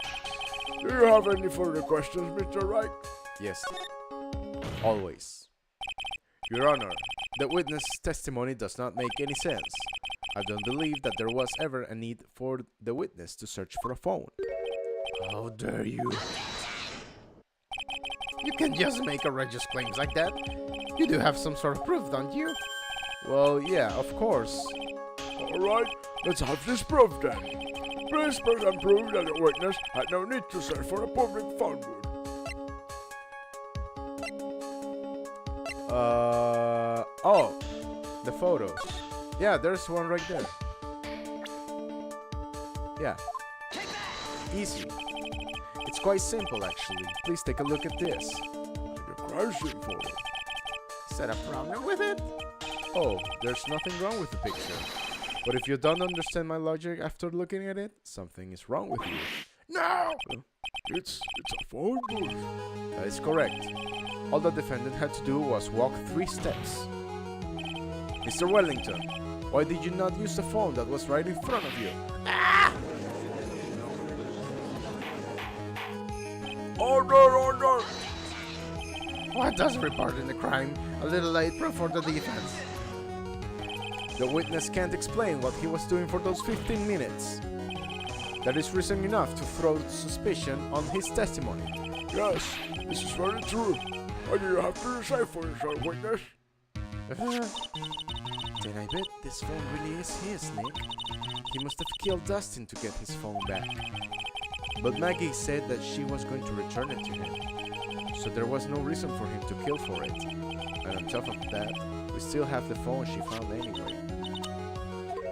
B: Do you have any further questions, Mr. Wright?
A: Yes. Always. Your Honor, the witness' testimony does not make any sense. I don't believe that there was ever a need for the witness to search for a phone.
D: How dare you? You can't just make outrageous claims like that. You do have some sort of proof, don't you?
A: Well, yeah, of course.
B: Alright, let's have this proof then. Please present proof that the witness had no need to search for a public phone booth.
A: Oh, the photos. Yeah, there's one right there. Yeah. Easy. It's quite simple, actually. Please take a look at this.
B: The crime scene photo.
D: Is that a problem with it?
A: Oh, there's nothing wrong with the picture. But if you don't understand my logic after looking at it, something is wrong with you.
B: No! It's a phone booth.
A: That is correct. All the defendant had to do was walk 3 steps. Mr. Wellington, why did you not use the phone that was right in front of you?
B: Order!
D: What does reporting the crime? A little late proof for the defense.
A: The witness can't explain what he was doing for those 15 minutes. That is reason enough to throw suspicion on his testimony.
B: Yes, this is very true. What do you have to say for yourself, witness?
A: Then I bet this phone really is his, Nick. He must have killed Dustin to get his phone back. But Maggie said that she was going to return it to him. So there was no reason for him to kill for it. And on top of that, we still have the phone she found anyway.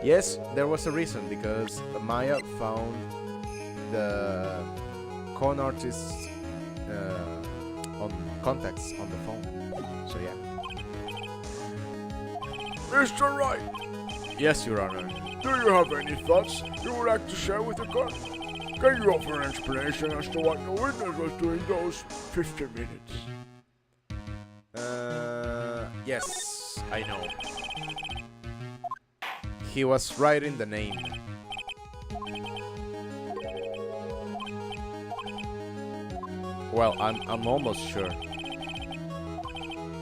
A: Yes, there was a reason, because Maya found the con artist's contacts on the phone. So yeah.
B: Mr. Wright,
A: Yes, Your Honor.
B: do you have any thoughts you would like to share with the court? Can you offer an explanation as to what the witness was doing those 15 minutes?
A: Yes, I know. He was writing the name. Well, I'm almost sure.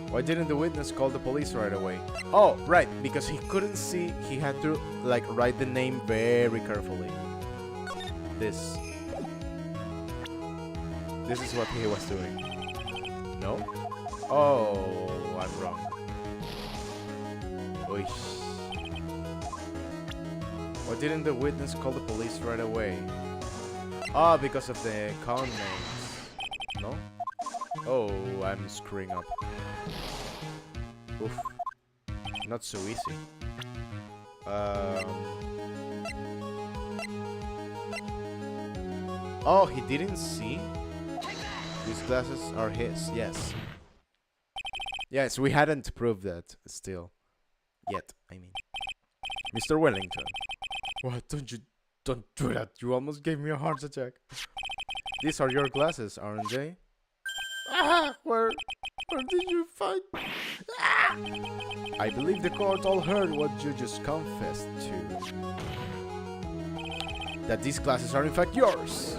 A: Why didn't the witness call the police right away? Oh, right, because he couldn't see. He had to like write the name very carefully. This is what he was doing. No? Oh, I'm wrong. Oish. Why didn't the witness call the police right away? Ah, because of the con names. No? Oh, I'm screwing up. Oof. Not so easy. Oh, he didn't see? These glasses are his, yes. Yes, we hadn't proved that still. Yet, I mean. Mr. Wellington. What? Don't do that. You almost gave me a heart attack. These are your glasses, aren't they?
D: Ah, where did you find? Ah!
A: I believe the court all heard what you just confessed to. That these glasses are in fact yours.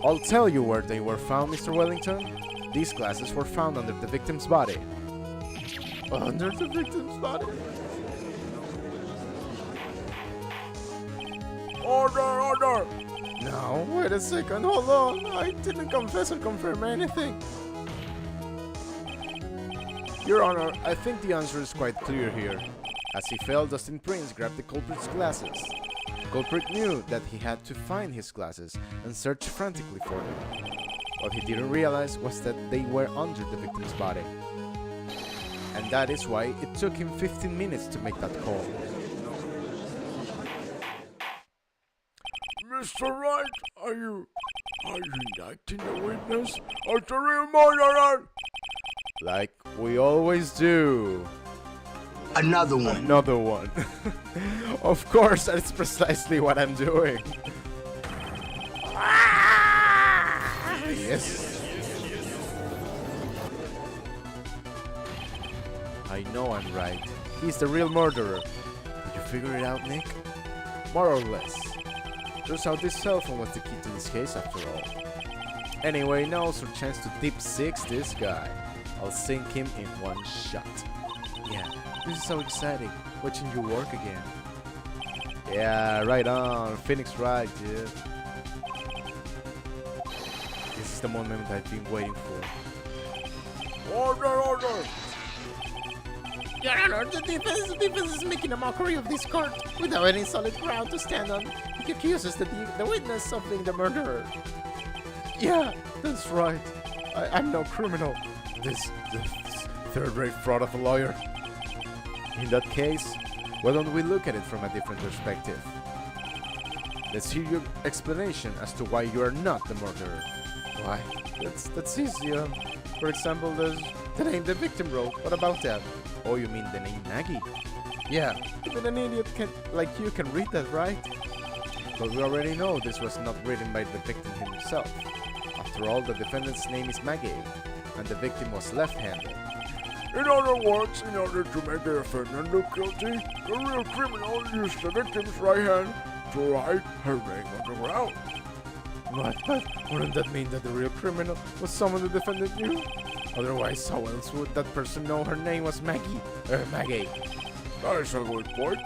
A: I'll tell you where they were found, Mr. Wellington. These glasses were found under the victim's body.
D: Under the victim's body?
B: Order!
D: No, wait a second, hold on. I didn't confess or confirm anything.
A: Your Honor, I think the answer is quite clear here. As he fell, Dustin Prince grabbed the culprit's glasses. The culprit knew that he had to find his glasses and search frantically for them. What he didn't realize was that they were under the victim's body. And that is why it took him 15 minutes to make that call.
B: Mr. Wright, are you indicting the witness or the real murderer?
A: Like we always do.
C: Another one.
A: Another one. Of course, that's precisely what I'm doing. Yes. I know I'm right. He's the real murderer. Did you figure it out, Nick? More or less. Turns out this cell phone was the key to this case after all. Anyway, now's our chance to deep six this guy. I'll sink him in one shot. Yeah, this is so exciting, watching you work again. Yeah, right on. Phoenix Wright, dude. This is the moment I've been waiting for.
B: Order!
D: Your Honor, the defense is making a mockery of this court without any solid ground to stand on. He accuses the witness of being the murderer.
A: Yeah, that's right. I'm no criminal. This third-rate fraud of a lawyer. In that case, why don't we look at it from a different perspective? Let's hear your explanation as to why you are not the murderer. Why? That's easy. For example, there's the name the victim wrote. What about that? Oh, you mean the name Maggie? Yeah, even an idiot like you can read that, right? But we already know this was not written by the victim himself. After all, the defendant's name is Maggie, and the victim was left-handed.
B: In other words, in order to make the defendant look guilty, the real criminal used the victim's right hand to write her name on the ground.
A: But wouldn't that mean that the real criminal was someone the defendant knew? Otherwise, how else would that person know her name was Maggie? Maggie.
B: That is a good point.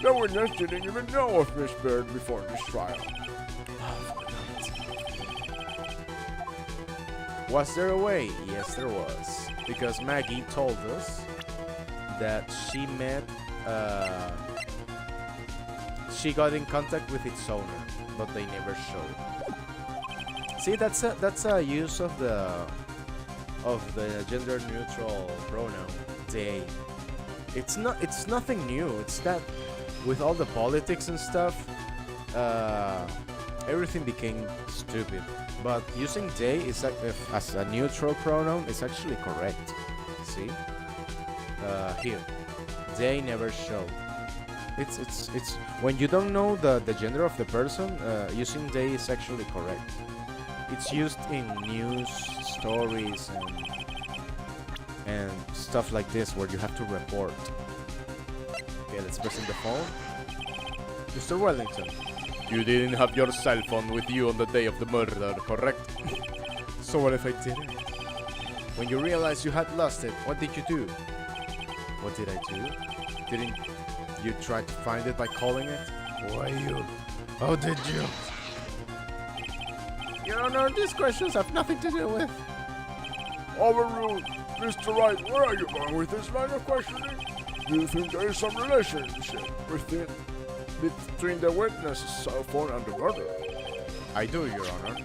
B: The witness didn't even know of Miss Bird before this trial.
A: Was there a way? Yes, there was. Because Maggie told us that she met, she got in contact with its owner, but they never showed. See, that's a use of the gender-neutral pronoun they. It's nothing new. It's that with all the politics and stuff, everything became stupid. But using they is like, as a neutral pronoun is actually correct. See? Here, they never show. It's when you don't know the gender of the person, using they is actually correct. It's used in news stories and stuff like this where you have to report. Okay, let's present the phone. Mr. Wellington, You didn't have your cell phone with you on the day of the murder, correct?
C: So what if I didn't? When you realized you had lost it, what did you do? What did I do? Didn't you try to find it by calling it?
D: Why you? How did you?
C: Your Honor, these questions have nothing to do with...
B: Overruled. Mr. Wright, where are you going with this line of questioning? Do you think there is some relationship between the witness's cell phone and the murder?
C: I do, Your Honor.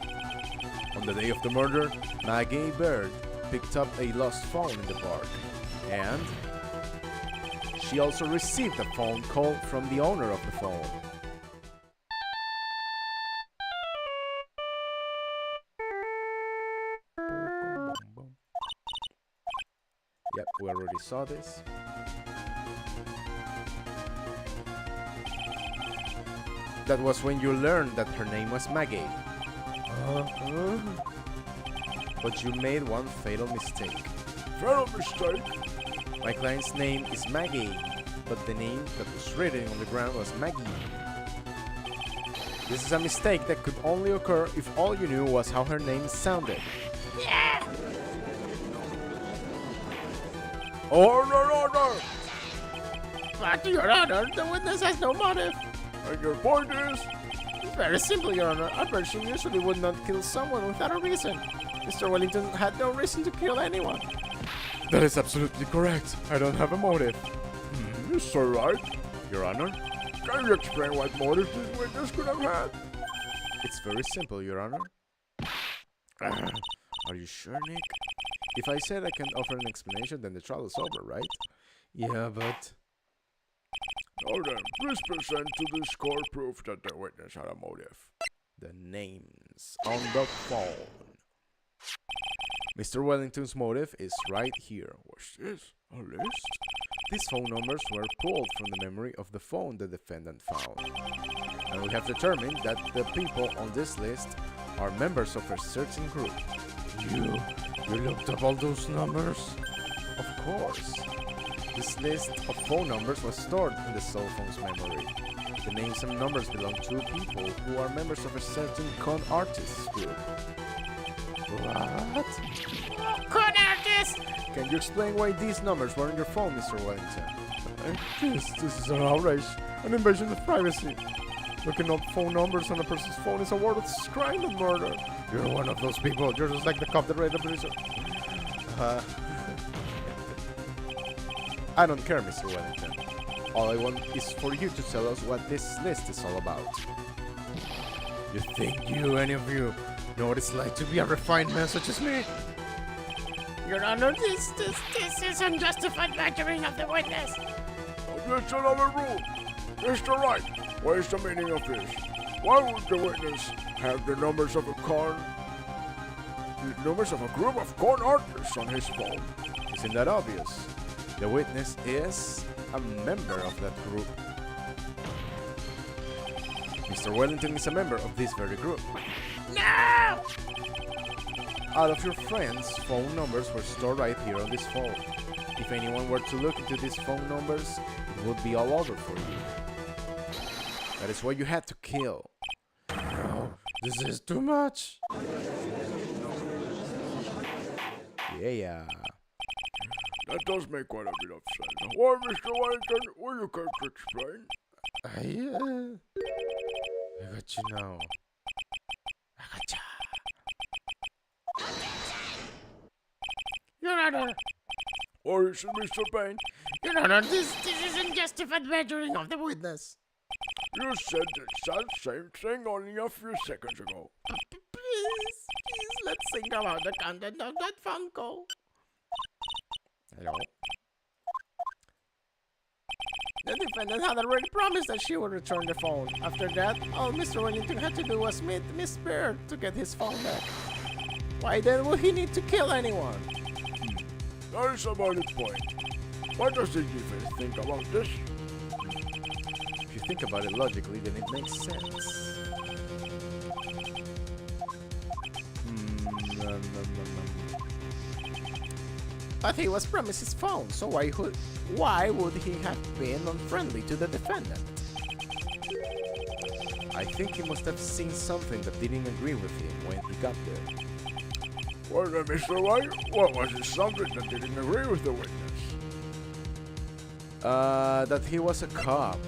C: On the day of the murder, Maggie Bird picked up a lost phone in the park. And she also received a phone call from the owner of the phone. Yep, we already saw this. That was when you learned that her name was Maggie. But you made one fatal mistake.
B: Fatal mistake?
C: My client's name is Maggie, but the name that was written on the ground was Maggie. This is a mistake that could only occur if all you knew was how her name sounded.
B: Order!
D: But, Your Honor, the witness has no motive.
B: And your point is?
D: It's very simple, Your Honor. A person usually would not kill someone without a reason. Mr. Wellington had no reason to kill anyone.
C: That is absolutely correct. I don't have a motive.
B: Mr. Wright,
C: Your Honor,
B: can you explain what motive this witness could have had?
C: it's very simple, Your Honor. Are you sure, Nick? If I said I can offer an explanation, then the trial is over, right? Yeah, but...
B: Now then, please present to this court proof that the witness had a motive.
C: The names on the phone. Mr. Wellington's motive is right here.
B: What's this? A list?
C: These phone numbers were pulled from the memory of the phone the defendant found. And we have determined that the people on this list are members of a certain group.
D: You looked up all those numbers?
C: Of course. This list of phone numbers was stored in the cell phone's memory. The names and numbers belong to people who are members of a certain con artists group.
D: What?
E: Con artist!
C: Can you explain why these numbers were on your phone, Mr. Wellington?
B: This is an outrage, an invasion of privacy. Looking up phone numbers on a person's phone is a worse crime than murder.
D: You're one of those people. You're just like the cop that raided the prison.
C: I don't care, Mr. Wellington. All I want is for you to tell us what this list is all about.
D: You think any of you, know what it's like to be a refined man such as me?
E: Your Honor, this is unjustified badgering of the witness.
B: Objection overruled. Mr. Wright, what is the meaning of this? Why would the witness have the numbers of a group of con artists on his phone?
C: Isn't that obvious? The witness is a member of that group. Mr. Wellington is a member of this very group.
E: No!
C: All of your friends' phone numbers were stored right here on this phone. If anyone were to look into these phone numbers, it would be all over for you. That is why you had to kill.
D: No, this is too much.
C: Yeah.
B: That does make quite a bit of sense. Why, Mr. Wellington, will you care to explain?
D: I got you now. I gotcha.
E: Your Honor,
B: Or is it Mr. Payne?
E: Your Honor, this is unjustified badgering of the witness.
B: You said the exact same thing only a few seconds ago.
E: Please, let's think about the content of that phone call.
C: Hello?
E: The defendant had already promised that she would return the phone. After that, all Mr. Wellington had to do was meet Miss Beard to get his phone back. Why then would he need to kill anyone?
B: That is a valid point. What does the defense think about this?
C: If you think about it logically, then it makes sense.
E: But he was promised his phone, so why would he have been unfriendly to the defendant?
A: I think he must have seen something that didn't agree with him when he got there.
B: Well then, Mr. White, what was it something that didn't agree with the witness?
A: That he was a cop.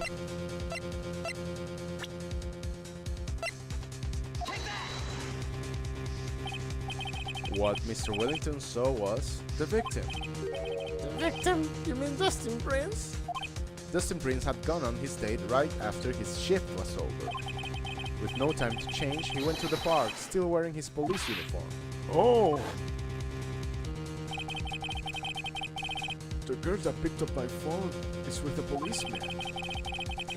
A: What Mr. Wellington saw was the victim.
E: The victim? You mean Dustin Prince?
A: Dustin Prince had gone on his date right after his shift was over. With no time to change, he went to the park, still wearing his police uniform.
B: Oh! The girl that picked up my phone is with a policeman.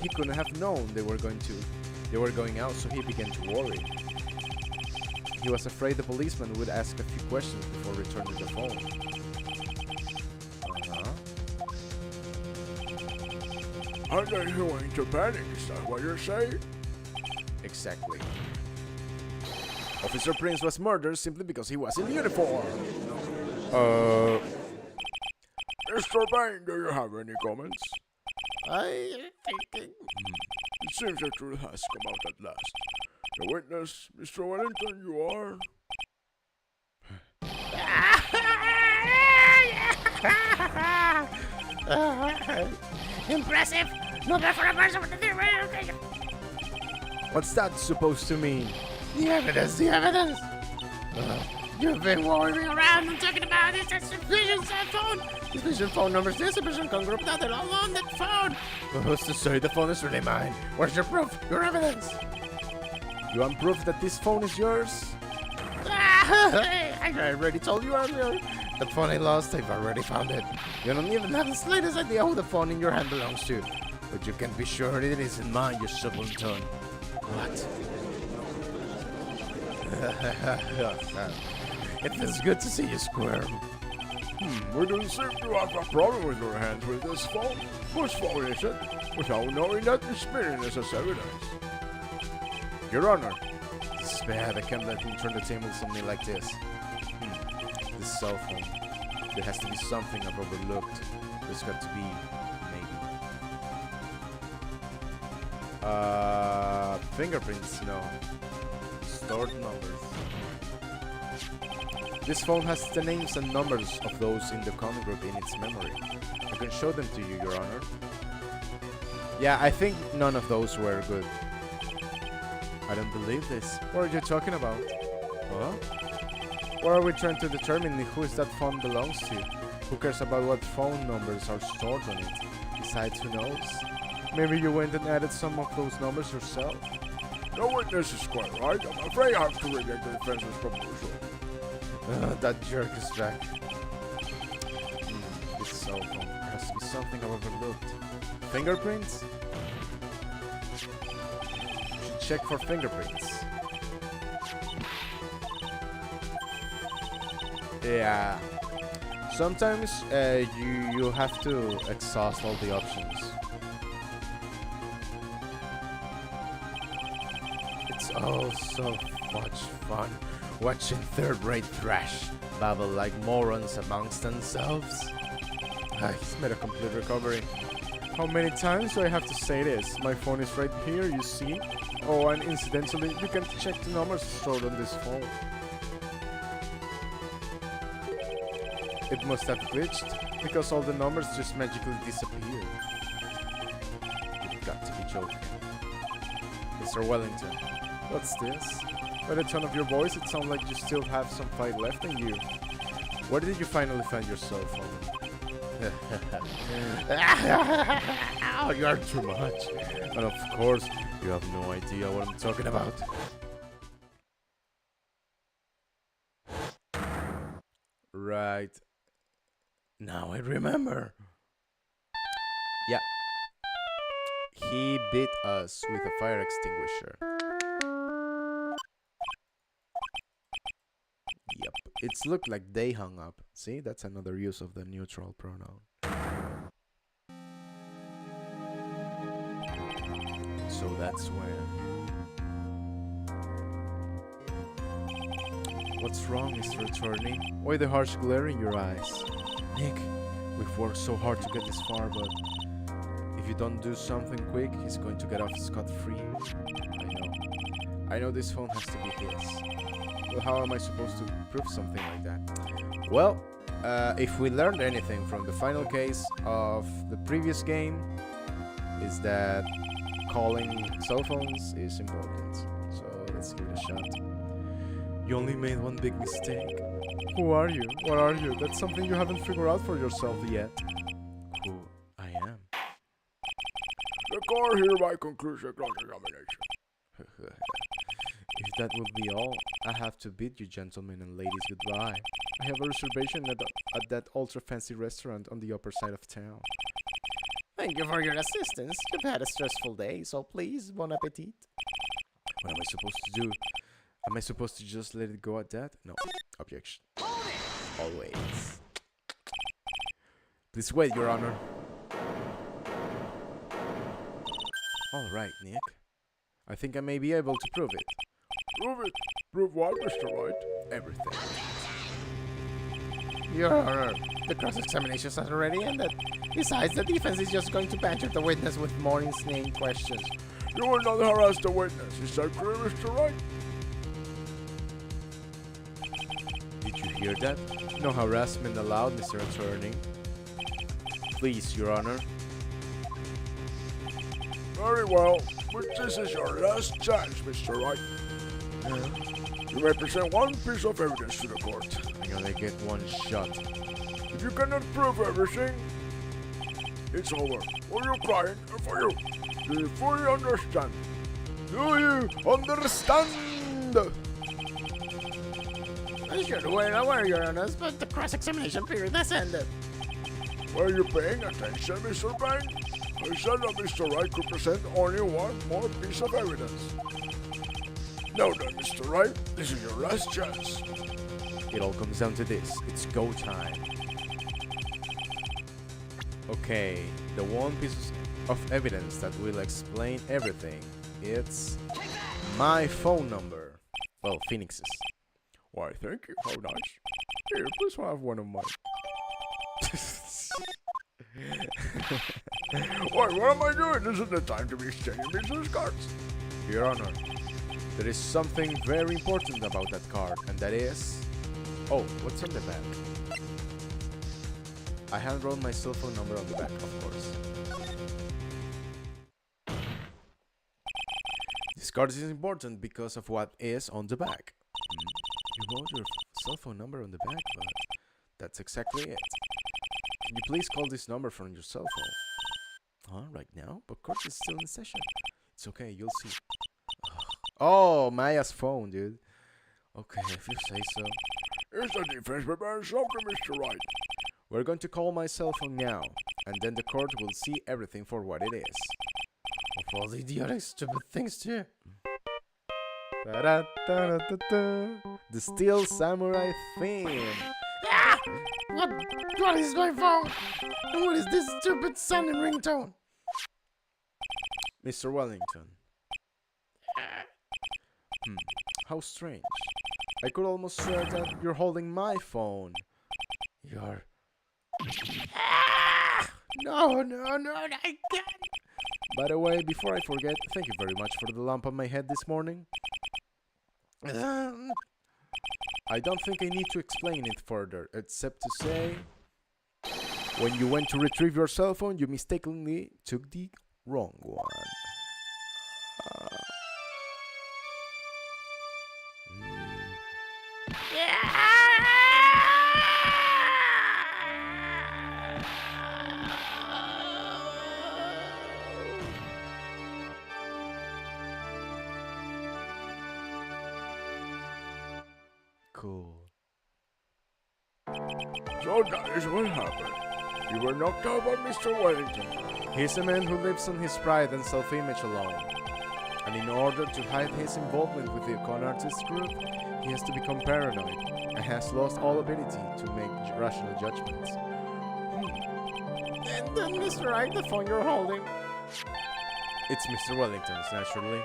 A: He couldn't have known they were going out, so he began to worry. He was afraid the policeman would ask a few questions before returning the phone.
B: And then he went into panic, is that what you're saying?
A: Exactly. Officer Prince was murdered simply because he was in uniform.
B: Mr. Bain, do you have any comments?
E: I think...
B: It seems the truth has come out at last. The witness, Mr. Wellington, you are...
E: Impressive! Not bad for a person with a theory.
A: What's that supposed to mean?
E: The evidence, the evidence! You've been wandering around and talking about this suspicious phone. Suspicious phone numbers, this suspicious group that they're all on that phone.
A: Who's to say the phone is really mine?
E: Where's your proof? Your evidence?
A: You want proof that this phone is yours?
E: I already told you earlier. The phone I lost, I've already found it. You don't even have the slightest idea who the phone in your hand belongs to. But you can be sure it isn't mine, you subaltern.
A: What?
E: It feels good to see you squirm.
B: We don't seem to have a problem with your hands with this phone. Whose phone is it? Without knowing that the spirit is as evidence.
A: Your Honor, this is bad. I can't let him turn the tables on me like this. This cell phone. There has to be something I've overlooked. There's got to be, maybe. Fingerprints, no. Stored numbers. This phone has the names and numbers of those in the common group in its memory. I can show them to you, Your Honor. Yeah, I think none of those were good. I don't believe this. What are you talking about? Huh? What are we trying to determine who that phone belongs to? Who cares about what phone numbers are stored on it? Besides, who knows? Maybe you went and added some of those numbers yourself.
B: The witness is quite right. I'm afraid I have to reject the defense's proposal.
A: That jerk is back. This cell phone. There has to be something I've overlooked. Fingerprints? You should check for fingerprints. Yeah. Sometimes you have to exhaust all the options. It's all so much fun watching third-rate trash babble like morons amongst themselves. He's made a complete recovery. How many times do I have to say this? My phone is right here, you see? Oh, and incidentally, you can check the numbers stored on this phone. It must have glitched, because all the numbers just magically disappeared. You've got to be joking. Mr. Wellington, what's this? By the tone of your voice, it sounds like you still have some fight left in you. Where did you finally find your cell phone?
E: Oh, you are too much.
A: And of course, you have no idea what I'm talking about. Right. Now I remember. Yeah. He beat us with a fire extinguisher. Yep. It's looked like they hung up. See, that's another use of the neutral pronoun. So that's when. What's wrong, Mr. Attorney? Why the harsh glare in your eyes? Nick, we've worked so hard to get this far, but if you don't do something quick, he's going to get off scot-free. I know this phone has to be his. Well, how am I supposed to prove something like that? Well, if we learned anything from the final case of the previous game, is that calling cell phones is important. So let's give it a shot. You only made one big mistake. Who are you? What are you? That's something you haven't figured out for yourself yet. Who I am.
B: The court hereby concludes the cross-examination.
A: If that would be all, I have to bid you gentlemen and ladies goodbye. I have a reservation at that ultra-fancy restaurant on the upper side of town.
E: Thank you for your assistance. You've had a stressful day, so please, bon appetit.
A: What am I supposed to do? Am I supposed to just let it go at that? No. Objection. Always. Please wait, Your Honor. Alright, Nick. I think I may be able to prove it.
B: Prove it. Prove what, Mr. Wright?
A: Everything.
E: Your Honor, the cross-examination has already ended. Besides, the defense is just going to banter the witness with more insane questions.
B: You will not harass the witness. Is that clear, Mr. Wright?
A: Did you hear that? No harassment allowed, Mr. Attorney. Please, Your Honor.
B: Very well. But this is your last chance, Mr. Wright. You may present one piece of evidence to the court.
A: I only get one shot.
B: If you cannot prove everything, it's over. For your client and for you. Do you fully understand? Do you understand?
E: I'm sure we're aware, Your Honor, but the cross-examination period has ended.
B: Were you paying attention, Mr. Payne? I said that Mr. Wright could present only one more piece of evidence. Now then, Mr. Wright, this is your last chance.
A: It all comes down to this. It's go time. Okay, the one piece of evidence that will explain everything. It's my phone number. Well, Phoenix's.
B: Why, thank you. How nice. Here, please have one of mine. Why, what am I doing? This isn't the time to be exchanging business cards.
A: Your Honor, there is something very important about that card, and that is... Oh, what's on the back? I handwrote my cell phone number on the back, of course. This card is important because of what is on the back. You wrote your cell phone number on the back, but that's exactly it. Can you please call this number from your cell phone? Right now? But court is still in session. It's okay, you'll see. Oh, Maya's phone, dude. Okay, if you say so.
B: Is the defense preparing something, Mr. Wright?
A: We're going to call my cell phone now, and then the court will see everything for what it is.
E: Of all the idiotic, stupid things too.
A: The Steel Samurai theme.
E: Ah! What is my phone? And what is this stupid sounding ringtone?
A: Mr. Wellington. How strange. I could almost swear that you're holding my phone. You're...
E: No, I can't.
A: By the way, before I forget, thank you very much for the lump on my head this morning. I don't think I need to explain it further, except to say... When you went to retrieve your cell phone, you mistakenly took the wrong one. Cool.
B: So that is what happened. You were knocked out by Mr. Wellington.
A: He's a man who lives on his pride and self-image alone. And in order to hide his involvement with the con artist group, he has to become paranoid and has lost all ability to make rational judgments.
E: And then, Mr. Wright, the phone you're holding.
A: It's Mr. Wellington's, naturally.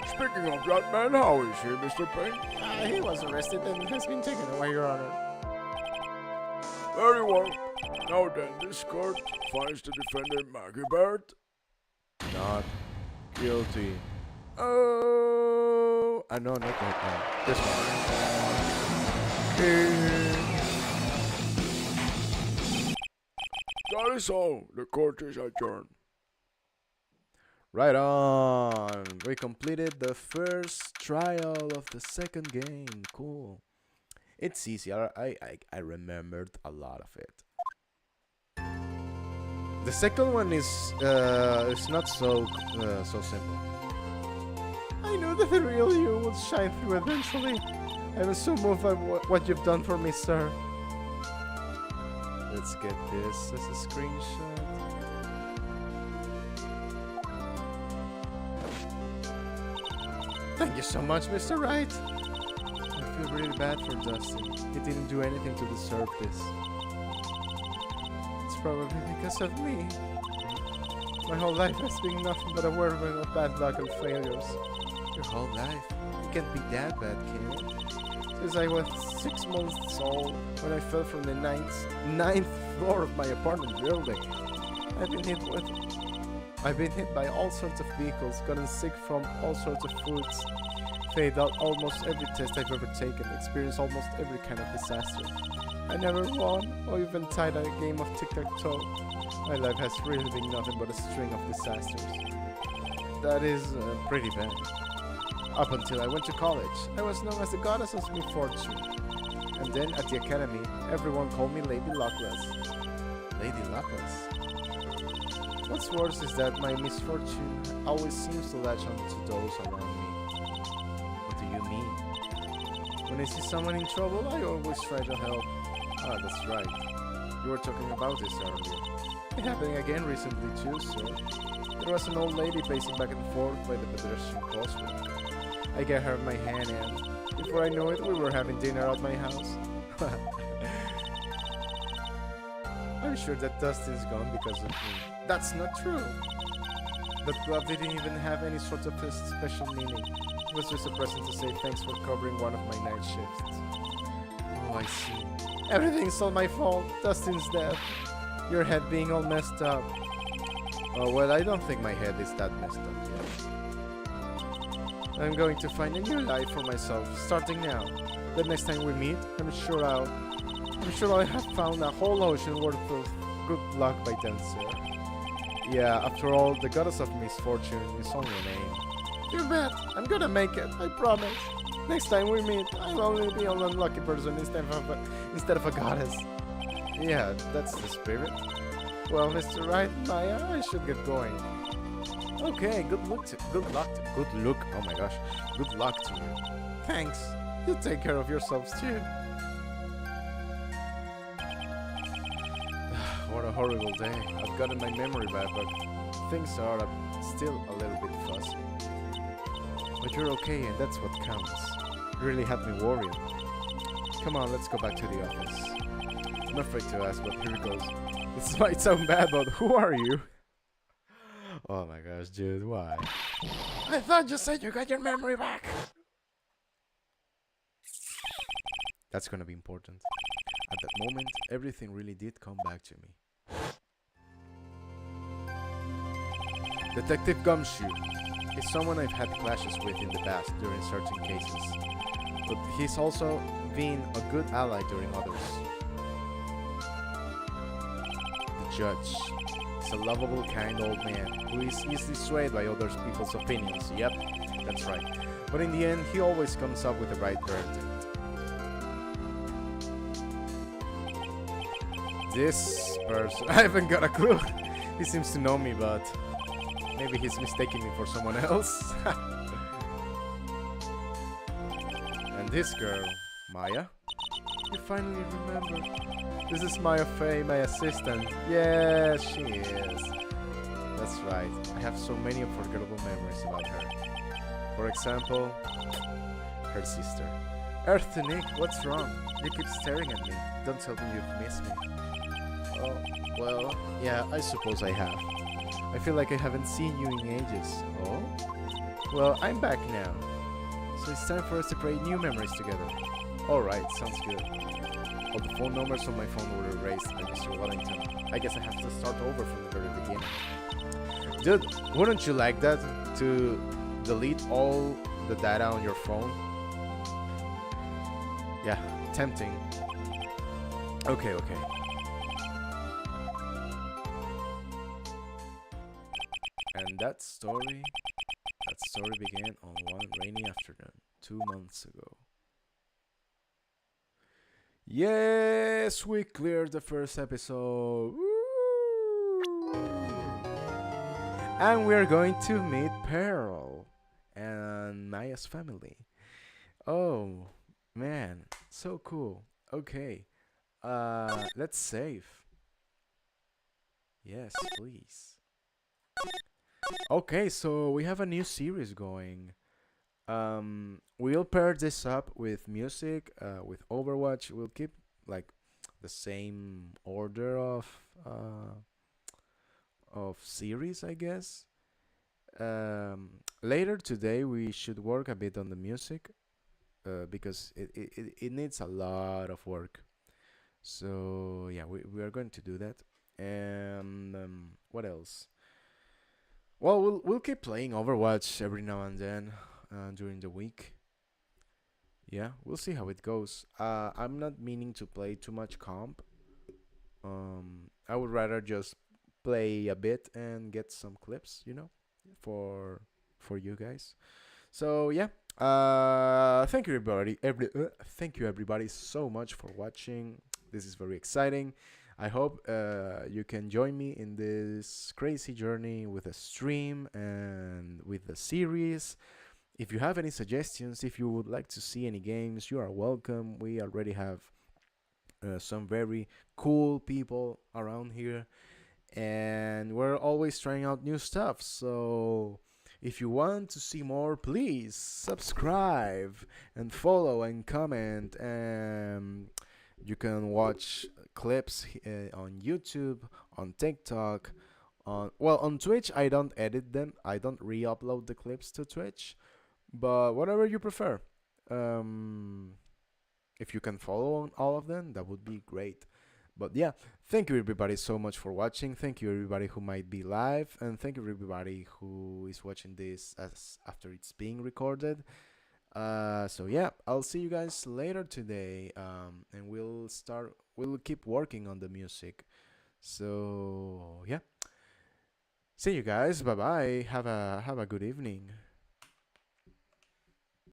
B: Speaking of that man, how is he, Mr. Payne?
E: He was arrested and has been taken away, Your Honor.
B: Very well. Now then, this court Finds the defendant Maggie Bird.
A: Not guilty. Oh, I know, not that one. This one.
B: That is all. The court is adjourned.
A: Right on. We completed the first trial of the second game. Cool. It's easy. I remembered a lot of it. The second one is not so simple.
E: I knew that the real you would shine through eventually. I was so moved by what you've done for me, sir.
A: Let's get this as a screenshot.
E: Thank you so much, Mr. Wright.
A: I feel really bad for Dustin. He didn't do anything to deserve this.
E: It's probably because of me. My whole life has been nothing but a whirlwind of bad luck and failures.
A: Your whole life? It can't be that bad, can it?
E: Since I was 6 months old, when I fell from the ninth floor of my apartment building, I've been hit by all sorts of vehicles, gotten sick from all sorts of foods, failed out almost every test I've ever taken, experienced almost every kind of disaster. I never won, or even tied a game of tic-tac-toe. My life has really been nothing but a string of disasters.
A: That is pretty bad.
E: Up until I went to college, I was known as the goddess of misfortune. And then at the academy, everyone called me Lady Luckless.
A: Lady Luckless?
E: What's worse is that my misfortune always seems to latch onto those around me.
A: What do you mean?
E: When I see someone in trouble, I always try to help.
A: Ah, that's right. You were talking about this earlier.
E: It happened again recently too, sir. There was an old lady pacing back and forth by the pedestrian crosswalk. I gave her my hand and, before I knew it, we were having dinner at my house. I'm sure that Dustin's gone because of me. That's not true. That glove didn't even have any sort of a special meaning. It was just a present to say thanks for covering one of my night shifts.
A: Oh, I see.
E: Everything's all my fault. Dustin's death. Your head being all messed up.
A: Oh, well, I don't think my head is that messed up yet.
E: I'm going to find a new life for myself, starting now. The next time we meet, I'm sure I'll have found a whole ocean worth of good luck by then, sir.
A: Yeah, after all, the goddess of misfortune is only a name.
E: You bet. I'm gonna make it. I promise. Next time we meet, I'll only be an unlucky person instead of a goddess.
A: Yeah, that's the spirit.
E: Well, Mr. Wright, Maya, I should get going.
A: Okay, good luck. Oh my gosh, good luck to you.
E: Thanks. You take care of yourselves too.
A: What a horrible day. I've gotten my memory back, but things are still a little bit fuzzy. But you're okay, and that's what counts. You really had me worried. Come on, let's go back to the office. I'm afraid to ask, but here goes. This might sound bad, but who are you? Oh my gosh, dude, why?
E: I thought you said you got your memory back.
A: That's gonna be important. At that moment, everything really did come back to me. Detective Gumshoe is someone I've had clashes with in the past during certain cases, but he's also been a good ally during others. The judge is a lovable, kind old man who is easily swayed by other people's opinions. Yep, that's right. But in the end, he always comes up with the right verdict. This person, I haven't got a clue. He seems to know me, but maybe he's mistaking me for someone else. And this girl, Maya? You finally remember. This is Maya Fey, my assistant. Yes, she is. That's right. I have so many unforgettable memories about her. For example, her sister. Earth Nick, what's wrong? You keep staring at me. Don't tell me you've missed me. Oh, well, yeah, I suppose I have. I feel like I haven't seen you in ages. Oh? Well, I'm back now.
C: So it's time for us to create new memories together. Alright, sounds good. All the phone numbers on my phone were erased by Mr. Wellington. I guess I have to start over from the very beginning. Dude, wouldn't you like that? To delete all the data on your phone? Yeah, tempting. Okay. And that story began on one rainy afternoon 2 months ago. Yes, we cleared the first episode. Woo! And we're going to meet Pearl and Maya's family. Oh, man, so cool. Okay, let's save. Yes, please. Okay, so we have a new series going. We'll pair this up with music, with Overwatch. We'll keep like the same order of series, I guess. Later today, we should work a bit on the music, because it needs a lot of work. So yeah, we are going to do that. And what else? Well, we'll keep playing Overwatch every now and then during the week. Yeah, we'll see how it goes. I'm not meaning to play too much comp. I would rather just play a bit and get some clips, for you guys. So yeah, thank you everybody. Thank you everybody so much for watching. This is very exciting. I hope you can join me in this crazy journey with a stream and with the series. If you have any suggestions, if you would like to see any games, you are welcome. We already have some very cool people around here, and we're always trying out new stuff. So if you want to see more, please subscribe and follow and comment. You can watch clips on YouTube, on TikTok, on Twitch. I don't edit them. I don't re-upload the clips to Twitch, but whatever you prefer. If you can follow on all of them, that would be great. But yeah, thank you everybody so much for watching. Thank you everybody who might be live, and thank you everybody who is watching this as after it's being recorded. So yeah, I'll see you guys later today. And we'll keep working on the music. So yeah, see you guys. Bye bye. Have a good evening.